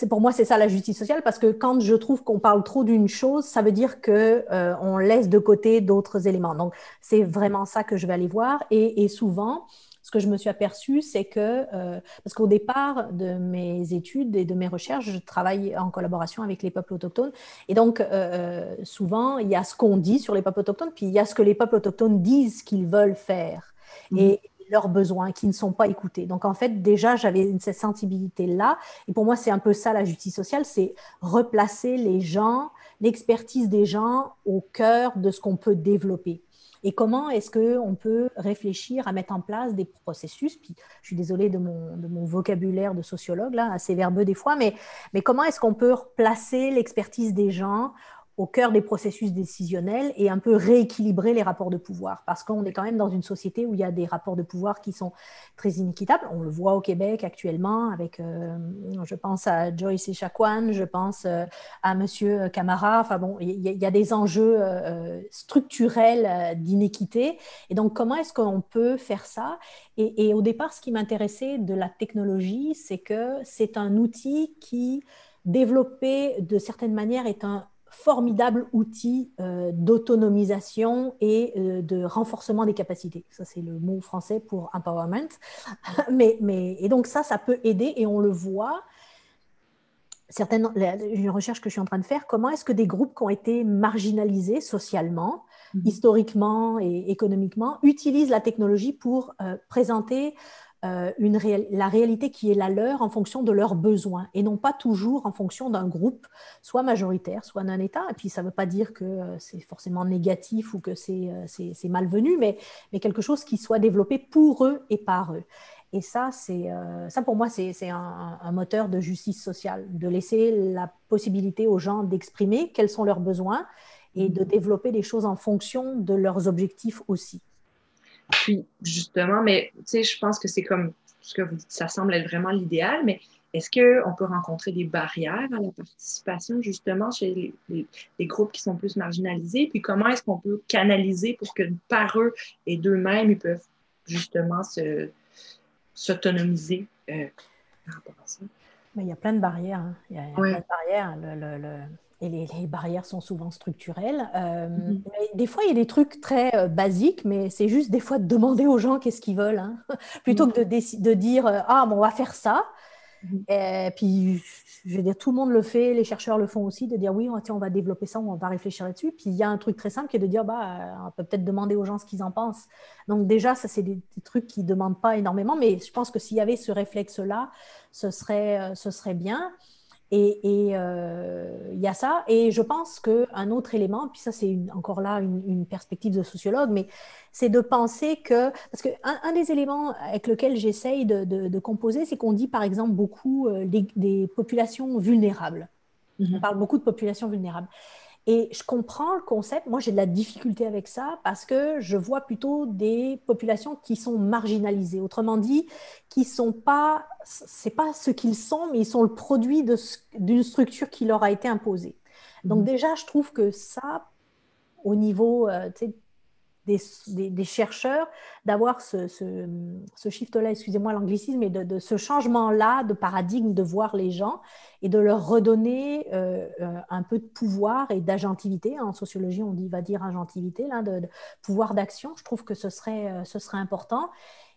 pour moi, c'est ça la justice sociale, parce que quand je trouve qu'on parle trop d'une chose, ça veut dire qu'on laisse de côté d'autres éléments. Donc, c'est vraiment ça que je vais aller voir. Et souvent, ce que je me suis aperçue, c'est que, parce qu'au départ de mes études et de mes recherches, je travaille en collaboration avec les peuples autochtones. Et donc, souvent, il y a ce qu'on dit sur les peuples autochtones, puis il y a ce que les peuples autochtones disent qu'ils veulent faire et leurs besoins qui ne sont pas écoutés. Donc, en fait, déjà, j'avais cette sensibilité-là. Et pour moi, c'est un peu ça, la justice sociale, c'est replacer les gens, l'expertise des gens au cœur de ce qu'on peut développer. Et comment est-ce qu'on peut réfléchir à mettre en place des processus, puis je suis désolée de mon vocabulaire de sociologue, là, assez verbeux des fois, mais comment est-ce qu'on peut placer l'expertise des gens au cœur des processus décisionnels et un peu rééquilibrer les rapports de pouvoir, parce qu'on est quand même dans une société où il y a des rapports de pouvoir qui sont très inéquitables. On le voit au Québec actuellement avec, je pense à Joyce Echaquan, je pense à Monsieur Camara. Enfin bon, il y a des enjeux structurels d'inéquité. Et donc, comment est-ce qu'on peut faire ça? Et au départ, ce qui m'intéressait de la technologie, c'est que c'est un outil qui, développé de certaine manière, est un formidable outil d'autonomisation et de renforcement des capacités. Ça, c'est le mot français pour empowerment. Et donc ça peut aider, et on le voit. Une recherche que je suis en train de faire, comment est-ce que des groupes qui ont été marginalisés socialement, historiquement et économiquement, utilisent la technologie pour présenter la réalité qui est la leur en fonction de leurs besoins et non pas toujours en fonction d'un groupe, soit majoritaire, soit d'un État. Et puis, ça ne veut pas dire que c'est forcément négatif ou que c'est malvenu, mais quelque chose qui soit développé pour eux et par eux. Et ça, pour moi, c'est un moteur de justice sociale, de laisser la possibilité aux gens d'exprimer quels sont leurs besoins et de développer des choses en fonction de leurs objectifs aussi. Puis, justement, mais tu sais, je pense que c'est comme ce que vous dites, ça semble être vraiment l'idéal, mais est-ce qu'on peut rencontrer des barrières à la participation, justement, chez les groupes qui sont plus marginalisés? Puis, comment est-ce qu'on peut canaliser pour que par eux et d'eux-mêmes, ils peuvent justement s'autonomiser par rapport à ça? Mais il y a plein de barrières. Hein. Il y a plein de barrières. Et les barrières sont souvent structurelles. Mais des fois, il y a des trucs très basiques, mais c'est juste des fois de demander aux gens qu'est-ce qu'ils veulent. Hein. Plutôt que de dire « Ah, bon, on va faire ça ». Et puis, je veux dire, tout le monde le fait, les chercheurs le font aussi, de dire « Oui, tiens, on va développer ça, on va réfléchir là-dessus ». Puis, il y a un truc très simple qui est de dire « On peut peut-être demander aux gens ce qu'ils en pensent ». Donc déjà, ça, c'est des trucs qui ne demandent pas énormément, mais je pense que s'il y avait ce réflexe-là, ce serait bien. Il y a ça. Et je pense qu'un autre élément, puis ça c'est encore là une perspective de sociologue, mais c'est de penser que, parce qu'un des éléments avec lequel j'essaye de composer, c'est qu'on dit par exemple beaucoup des populations vulnérables. On parle beaucoup de populations vulnérables. Et je comprends le concept. Moi, j'ai de la difficulté avec ça parce que je vois plutôt des populations qui sont marginalisées. Autrement dit, qui sont pas, c'est pas ce qu'ils sont, mais ils sont le produit d'une structure qui leur a été imposée. Donc déjà, je trouve que ça, au niveau des chercheurs, d'avoir ce shift-là, excusez-moi l'anglicisme, et de ce changement-là de paradigme, de voir les gens et de leur redonner un peu de pouvoir et d'agentivité. En sociologie, on va dire agentivité, là, de pouvoir d'action. Je trouve que ce serait important.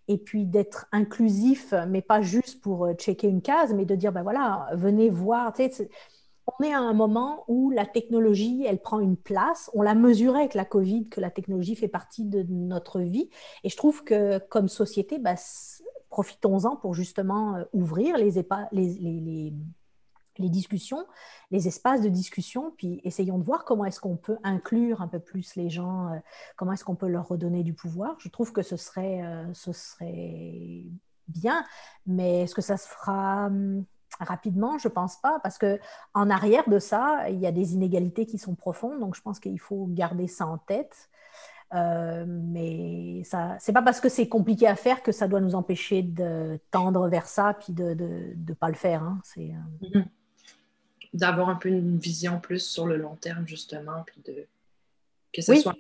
Et puis d'être inclusif, mais pas juste pour checker une case, mais de dire, ben voilà, venez voir. Tu sais, on est à un moment où la technologie, elle prend une place. On l'a mesuré avec la Covid, que la technologie fait partie de notre vie. Et je trouve que comme société, bah, profitons-en pour justement ouvrir les discussions, les espaces de discussion, puis essayons de voir comment est-ce qu'on peut inclure un peu plus les gens, comment est-ce qu'on peut leur redonner du pouvoir. Je trouve que ce serait bien, mais est-ce que ça se fera rapidement? Je pense pas, parce que en arrière de ça, il y a des inégalités qui sont profondes, donc je pense qu'il faut garder ça en tête. Mais ça, c'est pas parce que c'est compliqué à faire que ça doit nous empêcher de tendre vers ça puis de pas le faire. Hein. D'avoir un peu une vision plus sur le long terme, justement, puis que ce Oui, soit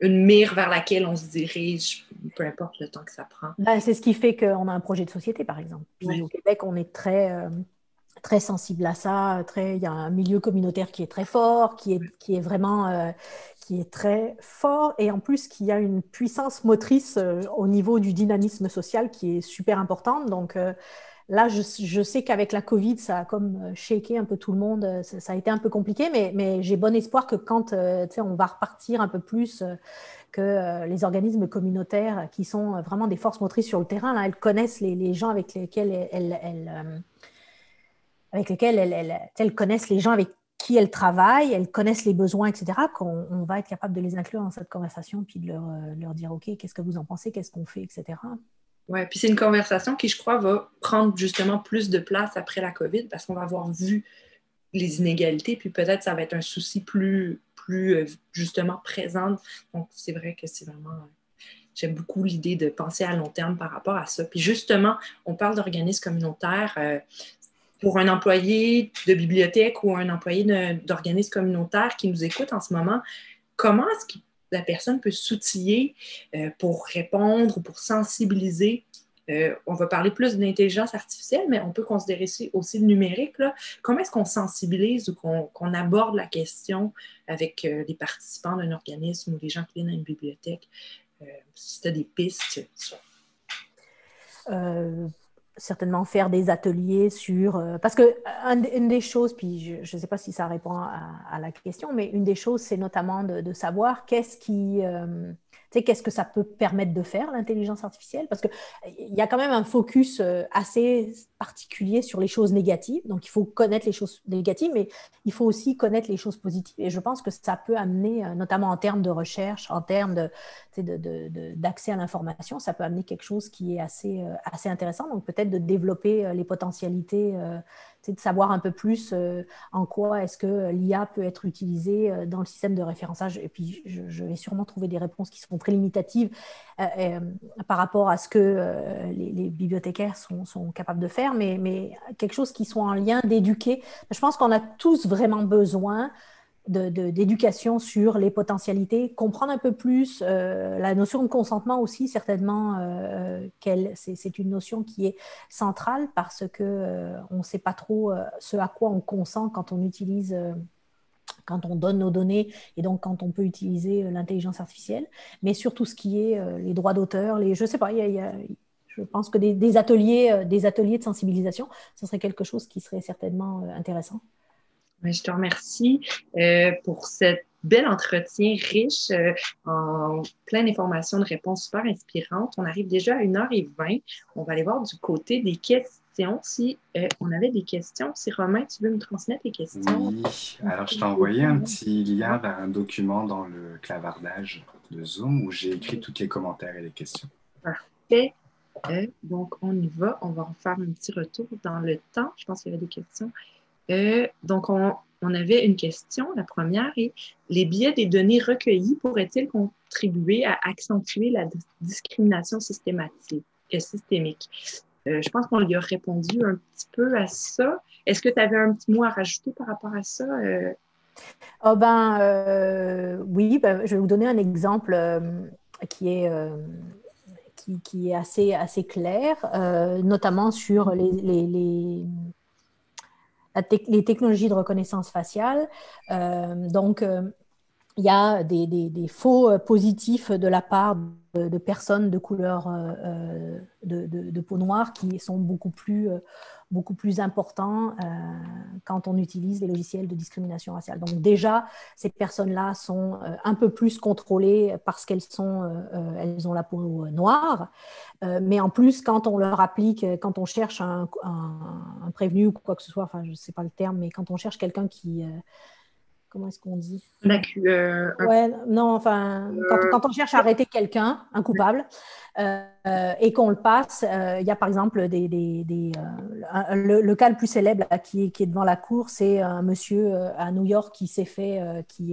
une mire vers laquelle on se dirige, peu importe le temps que ça prend. ben, c'est ce qui fait qu'on a un projet de société, par exemple. Puis Ouais. au Québec, on est très sensible à ça. Il y a un milieu communautaire qui est très fort, qui est vraiment qui est très fort, et en plus qui a une puissance motrice au niveau du dynamisme social qui est super importante. Donc là, je sais qu'avec la Covid, ça a comme shaké un peu tout le monde. Ça a été un peu compliqué, mais j'ai bon espoir que quand on va repartir un peu plus, que les organismes communautaires qui sont vraiment des forces motrices sur le terrain, là, elles connaissent les gens avec lesquels elles connaissent les gens avec qui elles travaillent, elles connaissent les besoins, etc., qu'on va être capable de les inclure dans cette conversation, puis de leur dire, OK, qu'est-ce que vous en pensez, qu'est-ce qu'on fait, etc. Oui, puis c'est une conversation qui, je crois, va prendre justement plus de place après la COVID parce qu'on va avoir vu les inégalités, puis peut-être ça va être un souci plus justement présent. Donc, c'est vrai que c'est vraiment... J'aime beaucoup l'idée de penser à long terme par rapport à ça. Puis justement, on parle d'organismes communautaires. Pour un employé de bibliothèque ou un employé d'organisme communautaire qui nous écoute en ce moment, comment est-ce que la personne peut s'outiller pour répondre ou pour sensibiliser? On va parler plus d'intelligence artificielle, mais on peut considérer aussi le numérique. Là. Comment est-ce qu'on sensibilise ou qu'on aborde la question avec les participants d'un organisme ou les gens qui viennent à une bibliothèque? Si tu as des pistes. Certainement faire des ateliers sur... parce que une des choses, puis je ne sais pas si ça répond à la question, mais une des choses, c'est notamment de savoir qu'est-ce que ça peut permettre de faire, l'intelligence artificielle, parce qu'il y a quand même un focus assez particulier sur les choses négatives, donc il faut connaître les choses négatives, mais il faut aussi connaître les choses positives, et je pense que ça peut amener, notamment en termes de recherche, en termes d'accès à l'information, ça peut amener quelque chose qui est assez intéressant, donc peut-être de développer les potentialités, de savoir un peu plus en quoi est-ce que l'IA peut être utilisée dans le système de référençage. Et puis, je vais sûrement trouver des réponses qui seront très limitatives par rapport à ce que les bibliothécaires sont capables de faire, mais quelque chose qui soit en lien d'éduquer. Je pense qu'on a tous vraiment besoin d'éducation sur les potentialités, comprendre un peu plus la notion de consentement aussi, certainement, c'est une notion qui est centrale parce que on ne sait pas trop ce à quoi on consent quand on utilise, quand on donne nos données et donc quand on peut utiliser l'intelligence artificielle, mais surtout ce qui est les droits d'auteur, je ne sais pas, je pense que des ateliers de sensibilisation, ce serait quelque chose qui serait certainement intéressant. Je te remercie pour cet bel entretien riche en plein d'informations, de réponses super inspirantes. On arrive déjà à 1h20. On va aller voir du côté des questions. questions. Si on avait des questions, si Romain, tu veux me transmettre les questions? Oui, alors je t'ai envoyé un petit lien vers un document dans le clavardage de Zoom où j'ai écrit tous les commentaires et les questions. Parfait. Donc, on y va. On va faire un petit retour dans le temps. Je pense qu'il y avait des questions. Donc, on avait une question, la première, et les biais des données recueillies pourraient-ils contribuer à accentuer la discrimination systémique? Je pense qu'on lui a répondu un petit peu à ça. Est-ce que tu avais un petit mot à rajouter par rapport à ça? Oui, je vais vous donner un exemple qui est, qui est assez clair, notamment sur les technologies de reconnaissance faciale. Il y a des faux positifs de la part de personnes de couleur de peau noire qui sont beaucoup plus importants quand on utilise les logiciels de discrimination raciale. Donc déjà, ces personnes-là sont un peu plus contrôlées parce qu'elles ont la peau noire. Mais en plus, quand on leur applique, quand on cherche un prévenu ou quoi que ce soit, enfin, je ne sais pas le terme, mais quand on cherche quelqu'un qui... comment est-ce qu'on dit? Ouais, non, enfin, quand on cherche à arrêter quelqu'un, un coupable, et qu'on le passe, il y a par exemple le cas le plus célèbre là, qui est devant la cour, c'est un monsieur à New York qui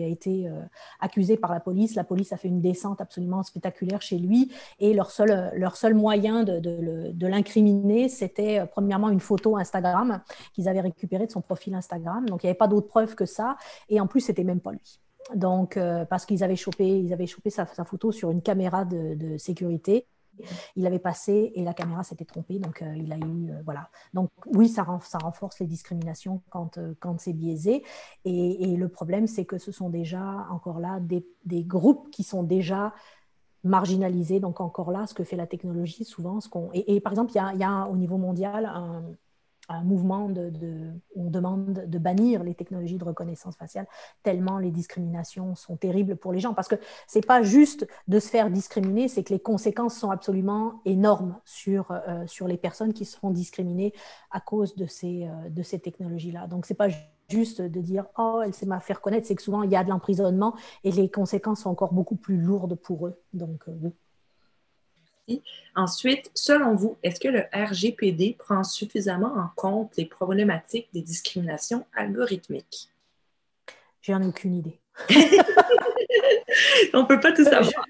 a été accusé par la police. La police a fait une descente absolument spectaculaire chez lui, et leur seul moyen de l'incriminer, c'était premièrement une photo Instagram qu'ils avaient récupérée de son profil Instagram. Donc il n'y avait pas d'autre preuve que ça, et en plus c'était même pas lui. Donc, parce qu'ils avaient chopé sa photo sur une caméra de sécurité. Il avait passé et la caméra s'était trompée, donc il a eu voilà. Donc oui, ça renforce les discriminations quand c'est biaisé. Et le problème, c'est que ce sont déjà encore là des groupes qui sont déjà marginalisés. Donc encore là, ce que fait la technologie, souvent, et par exemple, il y a au niveau mondial un mouvement où on demande de bannir les technologies de reconnaissance faciale, tellement les discriminations sont terribles pour les gens. Parce que ce n'est pas juste de se faire discriminer, c'est que les conséquences sont absolument énormes sur les personnes qui seront discriminées à cause de ces technologies-là. Donc, ce n'est pas juste de dire « Oh, elle s'est mal fait reconnaître », c'est que souvent, il y a de l'emprisonnement et les conséquences sont encore beaucoup plus lourdes pour eux. Donc, oui. Ensuite, selon vous, est-ce que le RGPD prend suffisamment en compte les problématiques des discriminations algorithmiques? J'en ai aucune idée. On ne peut pas tout savoir.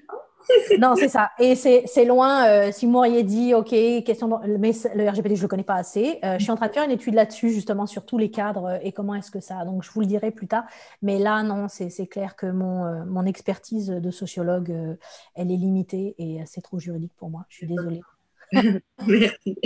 Non, c'est ça. Et c'est loin. Si vous m'auriez dit, OK, mais le RGPD, je ne le connais pas assez. Je suis en train de faire une étude là-dessus, justement, sur tous les cadres et comment est-ce que ça. Donc, je vous le dirai plus tard. Mais là, non, c'est clair que mon expertise de sociologue, elle est limitée et c'est trop juridique pour moi. Je suis désolée. Merci.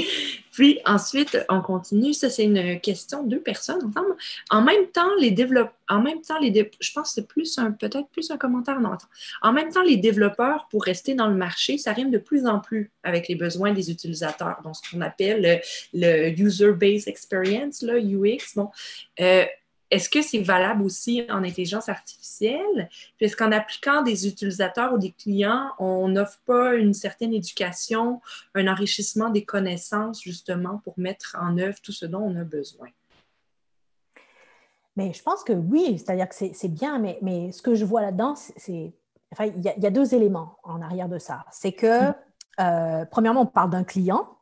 Puis ensuite, on continue. Ça, c'est une question de 2 personnes ensemble. En même temps, je pense que c'est peut-être plus un commentaire. Non, attends. En même temps, les développeurs, pour rester dans le marché, ça rime de plus en plus avec les besoins des utilisateurs. Donc, ce qu'on appelle le User-Based Experience, là, UX. Bon, est-ce que c'est valable aussi en intelligence artificielle? Puis est-ce qu'en appliquant des utilisateurs ou des clients, on n'offre pas une certaine éducation, un enrichissement des connaissances, justement, pour mettre en œuvre tout ce dont on a besoin? Mais je pense que oui, c'est-à-dire que c'est bien, mais ce que je vois là-dedans, enfin, il y a 2 éléments en arrière de ça. C'est que, premièrement, on parle d'un client,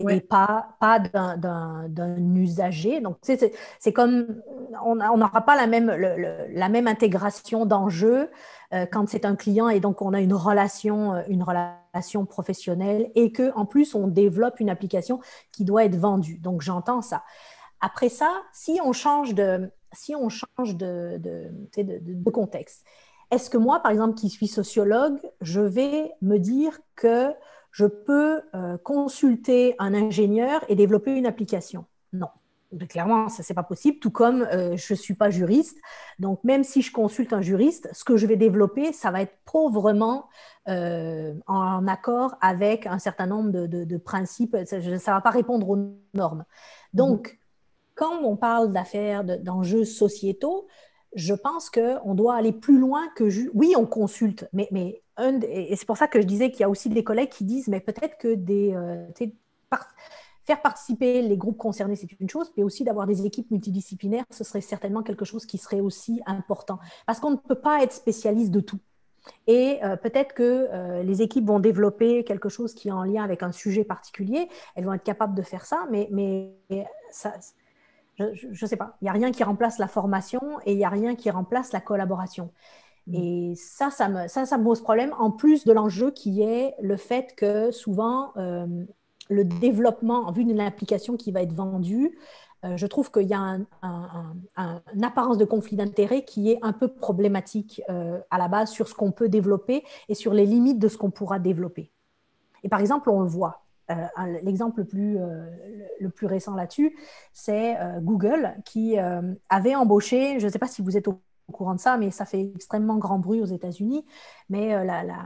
et pas d'un usager. Donc, c'est comme, on n'aura pas la même intégration d'enjeux quand c'est un client et donc on a une relation professionnelle et qu'en plus, on développe une application qui doit être vendue. Donc, j'entends ça. Après ça, si on change de contexte, est-ce que moi, par exemple, qui suis sociologue, je vais me dire que je peux consulter un ingénieur et développer une application? Non. Clairement, ça, c'est pas possible, tout comme je ne suis pas juriste. Donc, même si je consulte un juriste, ce que je vais développer, ça va être pauvrement en accord avec un certain nombre de principes. Ça ne va pas répondre aux normes. Donc, quand on parle d'enjeux sociétaux, je pense qu'on doit aller plus loin que oui, on consulte, et c'est pour ça que je disais qu'il y a aussi des collègues qui disent, mais peut-être que faire participer les groupes concernés, c'est une chose, mais aussi d'avoir des équipes multidisciplinaires, ce serait certainement quelque chose qui serait aussi important. Parce qu'on ne peut pas être spécialiste de tout. Et peut-être que les équipes vont développer quelque chose qui est en lien avec un sujet particulier. Elles vont être capables de faire ça, mais ça, je ne sais pas. Il n'y a rien qui remplace la formation et il n'y a rien qui remplace la collaboration. Et ça me pose problème, en plus de l'enjeu qui est le fait que souvent, le développement, en vue d'une application qui va être vendue, je trouve qu'il y a une apparence de conflit d'intérêt qui est un peu problématique à la base sur ce qu'on peut développer et sur les limites de ce qu'on pourra développer. Et par exemple, on le voit. L'exemple le plus récent là-dessus, c'est Google qui avait embauché, je ne sais pas si vous êtes au courant de ça, mais ça fait extrêmement grand bruit aux États-Unis, mais la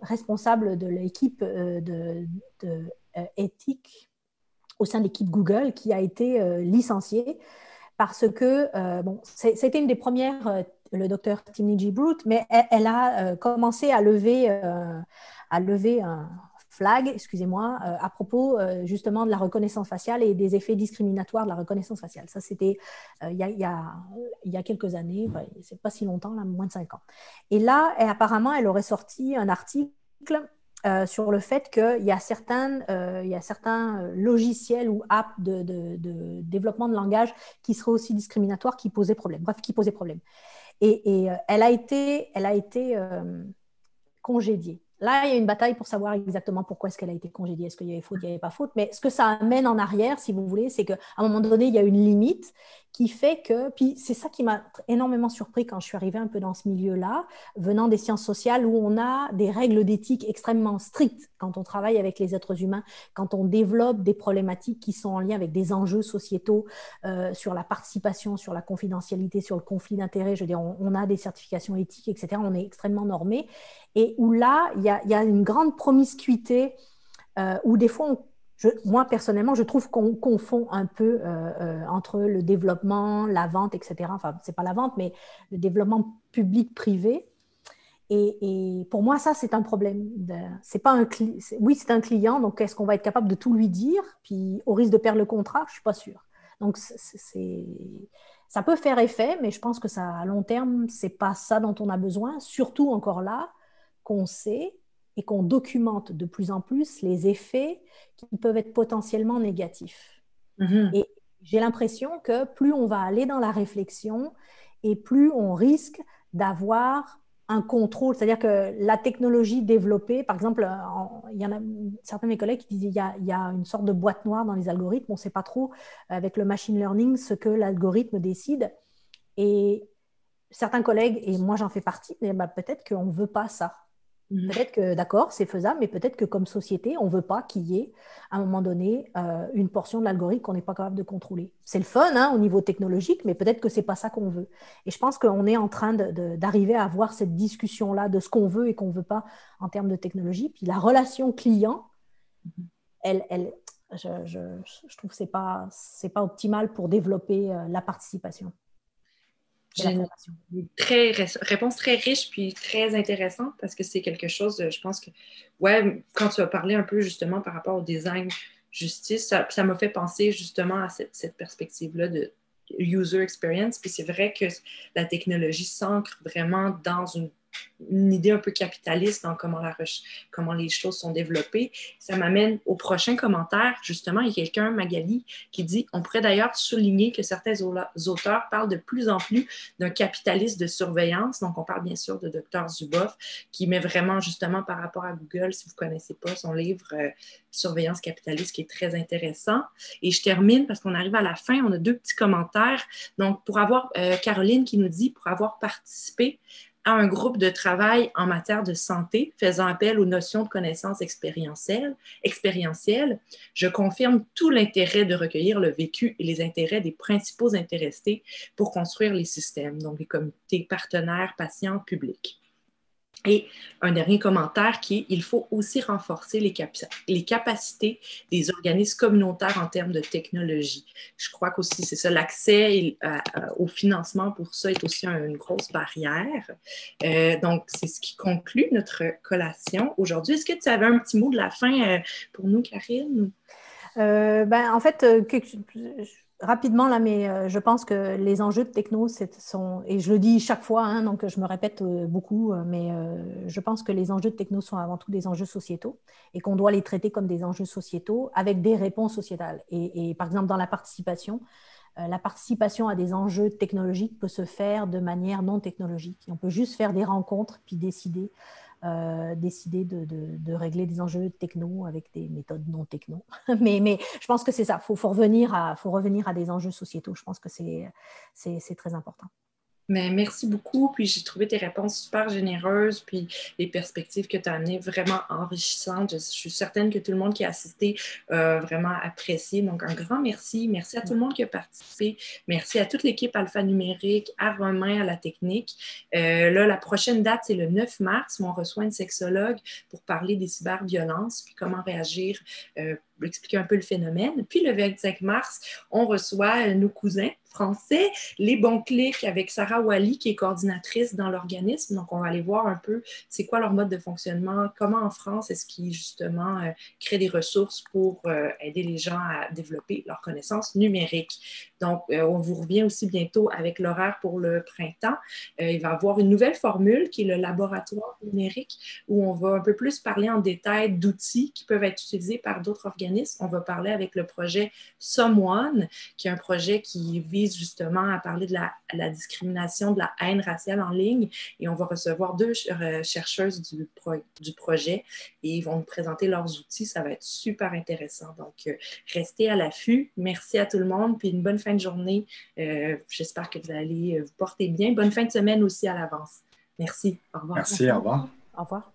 responsable de l'équipe éthique au sein de l'équipe Google qui a été licenciée parce que, bon, c'était une des premières, le docteur Timney Brute, mais elle a commencé à lever un flag, excusez-moi, à propos justement de la reconnaissance faciale et des effets discriminatoires de la reconnaissance faciale. Ça, c'était il y a quelques années, c'est pas si longtemps, là, moins de 5 ans. Et là, apparemment, elle aurait sorti un article sur le fait qu'il y a certains logiciels ou apps de développement de langage qui seraient aussi discriminatoires, qui posaient problème. Bref, qui posaient problème. Et elle a été congédiée. Là, il y a une bataille pour savoir exactement pourquoi est-ce qu'elle a été congédiée. Est-ce qu'il y avait faute, il n'y avait pas faute. Mais ce que ça amène en arrière, si vous voulez, c'est qu'à un moment donné, il y a une limite qui fait que… Puis c'est ça qui m'a énormément surpris quand je suis arrivée un peu dans ce milieu-là, venant des sciences sociales, où on a des règles d'éthique extrêmement strictes quand on travaille avec les êtres humains, quand on développe des problématiques qui sont en lien avec des enjeux sociétaux sur la participation, sur la confidentialité, sur le conflit d'intérêts. Je veux dire, on a des certifications éthiques, etc. On est extrêmement normé. Et où là, il y a une grande promiscuité où des fois, moi personnellement, je trouve qu'on confond un peu entre le développement, la vente, etc. Enfin, c'est pas la vente, mais le développement public-privé. Et pour moi, ça, c'est un problème. C'est pas oui, c'est un client, donc est-ce qu'on va être capable de tout lui dire? Puis au risque de perdre le contrat, je suis pas sûre. Donc, ça peut faire effet, mais je pense que ça, à long terme, c'est pas ça dont on a besoin. Surtout encore là, qu'on sait et qu'on documente de plus en plus les effets qui peuvent être potentiellement négatifs. Et j'ai l'impression que plus on va aller dans la réflexion et plus on risque d'avoir un contrôle. C'est-à-dire que la technologie développée, par exemple, il y en a certains de mes collègues qui disent qu'il y a une sorte de boîte noire dans les algorithmes. On ne sait pas trop, avec le machine learning, ce que l'algorithme décide. Et certains collègues, et moi j'en fais partie, mais peut-être qu'on ne veut pas ça. Peut-être que, d'accord, c'est faisable, mais peut-être que comme société, on ne veut pas qu'il y ait, à un moment donné, une portion de l'algorithme qu'on n'est pas capable de contrôler. C'est le fun hein, au niveau technologique, mais peut-être que ce n'est pas ça qu'on veut. Et je pense qu'on est en train d'arriver à avoir cette discussion-là de ce qu'on veut et qu'on ne veut pas en termes de technologie. Puis la relation client, je trouve que ce n'est pas optimal pour développer la participation. J'ai une réponse très riche puis très intéressante parce que c'est quelque chose, je pense que, ouais, quand tu as parlé un peu justement par rapport au design justice, ça m'a fait penser justement à cette perspective-là de user experience. Puis c'est vrai que la technologie s'ancre vraiment dans une idée un peu capitaliste dans comment les choses sont développées. Ça m'amène au prochain commentaire. Justement, il y a quelqu'un, Magali, qui dit « On pourrait d'ailleurs souligner que certains auteurs parlent de plus en plus d'un capitalisme de surveillance. » Donc, on parle bien sûr de Dr. Zuboff, qui met vraiment justement par rapport à Google, si vous ne connaissez pas son livre Surveillance capitaliste, qui est très intéressant. Et je termine parce qu'on arrive à la fin. On a 2 petits commentaires. Donc, pour avoir Caroline qui nous dit « Pour avoir participé à un groupe de travail en matière de santé faisant appel aux notions de connaissances expérientielles, je confirme tout l'intérêt de recueillir le vécu et les intérêts des principaux intéressés pour construire les systèmes, donc les comités partenaires, patients, publics. » Et un dernier commentaire qui est « Il faut aussi renforcer les capacités des organismes communautaires en termes de technologie. » Je crois qu'aussi, c'est ça, l'accès au financement pour ça est aussi une grosse barrière. Donc, c'est ce qui conclut notre collation aujourd'hui. Est-ce que tu avais un petit mot de la fin pour nous, Karine? En fait, rapidement, là, mais je pense que les enjeux de techno sont, et je le dis chaque fois, hein, donc je me répète beaucoup, mais je pense que les enjeux de techno sont avant tout des enjeux sociétaux et qu'on doit les traiter comme des enjeux sociétaux avec des réponses sociétales. Et par exemple, dans la participation à des enjeux technologiques peut se faire de manière non technologique. On peut juste faire des rencontres puis décider de régler des enjeux techno avec des méthodes non techno. mais je pense que c'est ça. Faut revenir à des enjeux sociétaux. Je pense que c'est très important. Mais merci beaucoup, puis j'ai trouvé tes réponses super généreuses, puis les perspectives que tu as amenées vraiment enrichissantes. Je suis certaine que tout le monde qui a assisté a vraiment apprécié. Donc, un grand merci. Merci à tout le monde qui a participé. Merci à toute l'équipe alphanumérique, à Romain, à la technique. Là, la prochaine date, c'est le 9 mars, où on reçoit une sexologue pour parler des cyberviolences, puis comment réagir, expliquer un peu le phénomène. Puis le 25 mars, on reçoit nos cousins français, les bons clics avec Sarah Wally, qui est coordinatrice dans l'organisme. Donc, on va aller voir un peu c'est quoi leur mode de fonctionnement, comment en France est-ce qu'ils, justement, créent des ressources pour aider les gens à développer leurs connaissances numériques. Donc, on vous revient aussi bientôt avec l'horaire pour le printemps. Il va y avoir une nouvelle formule qui est le laboratoire numérique, où on va un peu plus parler en détail d'outils qui peuvent être utilisés par d'autres organismes. On va parler avec le projet Someone, qui est un projet qui vise justement à parler de la discrimination, de la haine raciale en ligne. Et on va recevoir 2 chercheuses du projet et ils vont nous présenter leurs outils. Ça va être super intéressant. Donc, restez à l'affût. Merci à tout le monde. Puis une bonne fin de journée. J'espère que vous allez vous porter bien. Bonne fin de semaine aussi à l'avance. Merci. Au revoir. Merci, au revoir. Au revoir.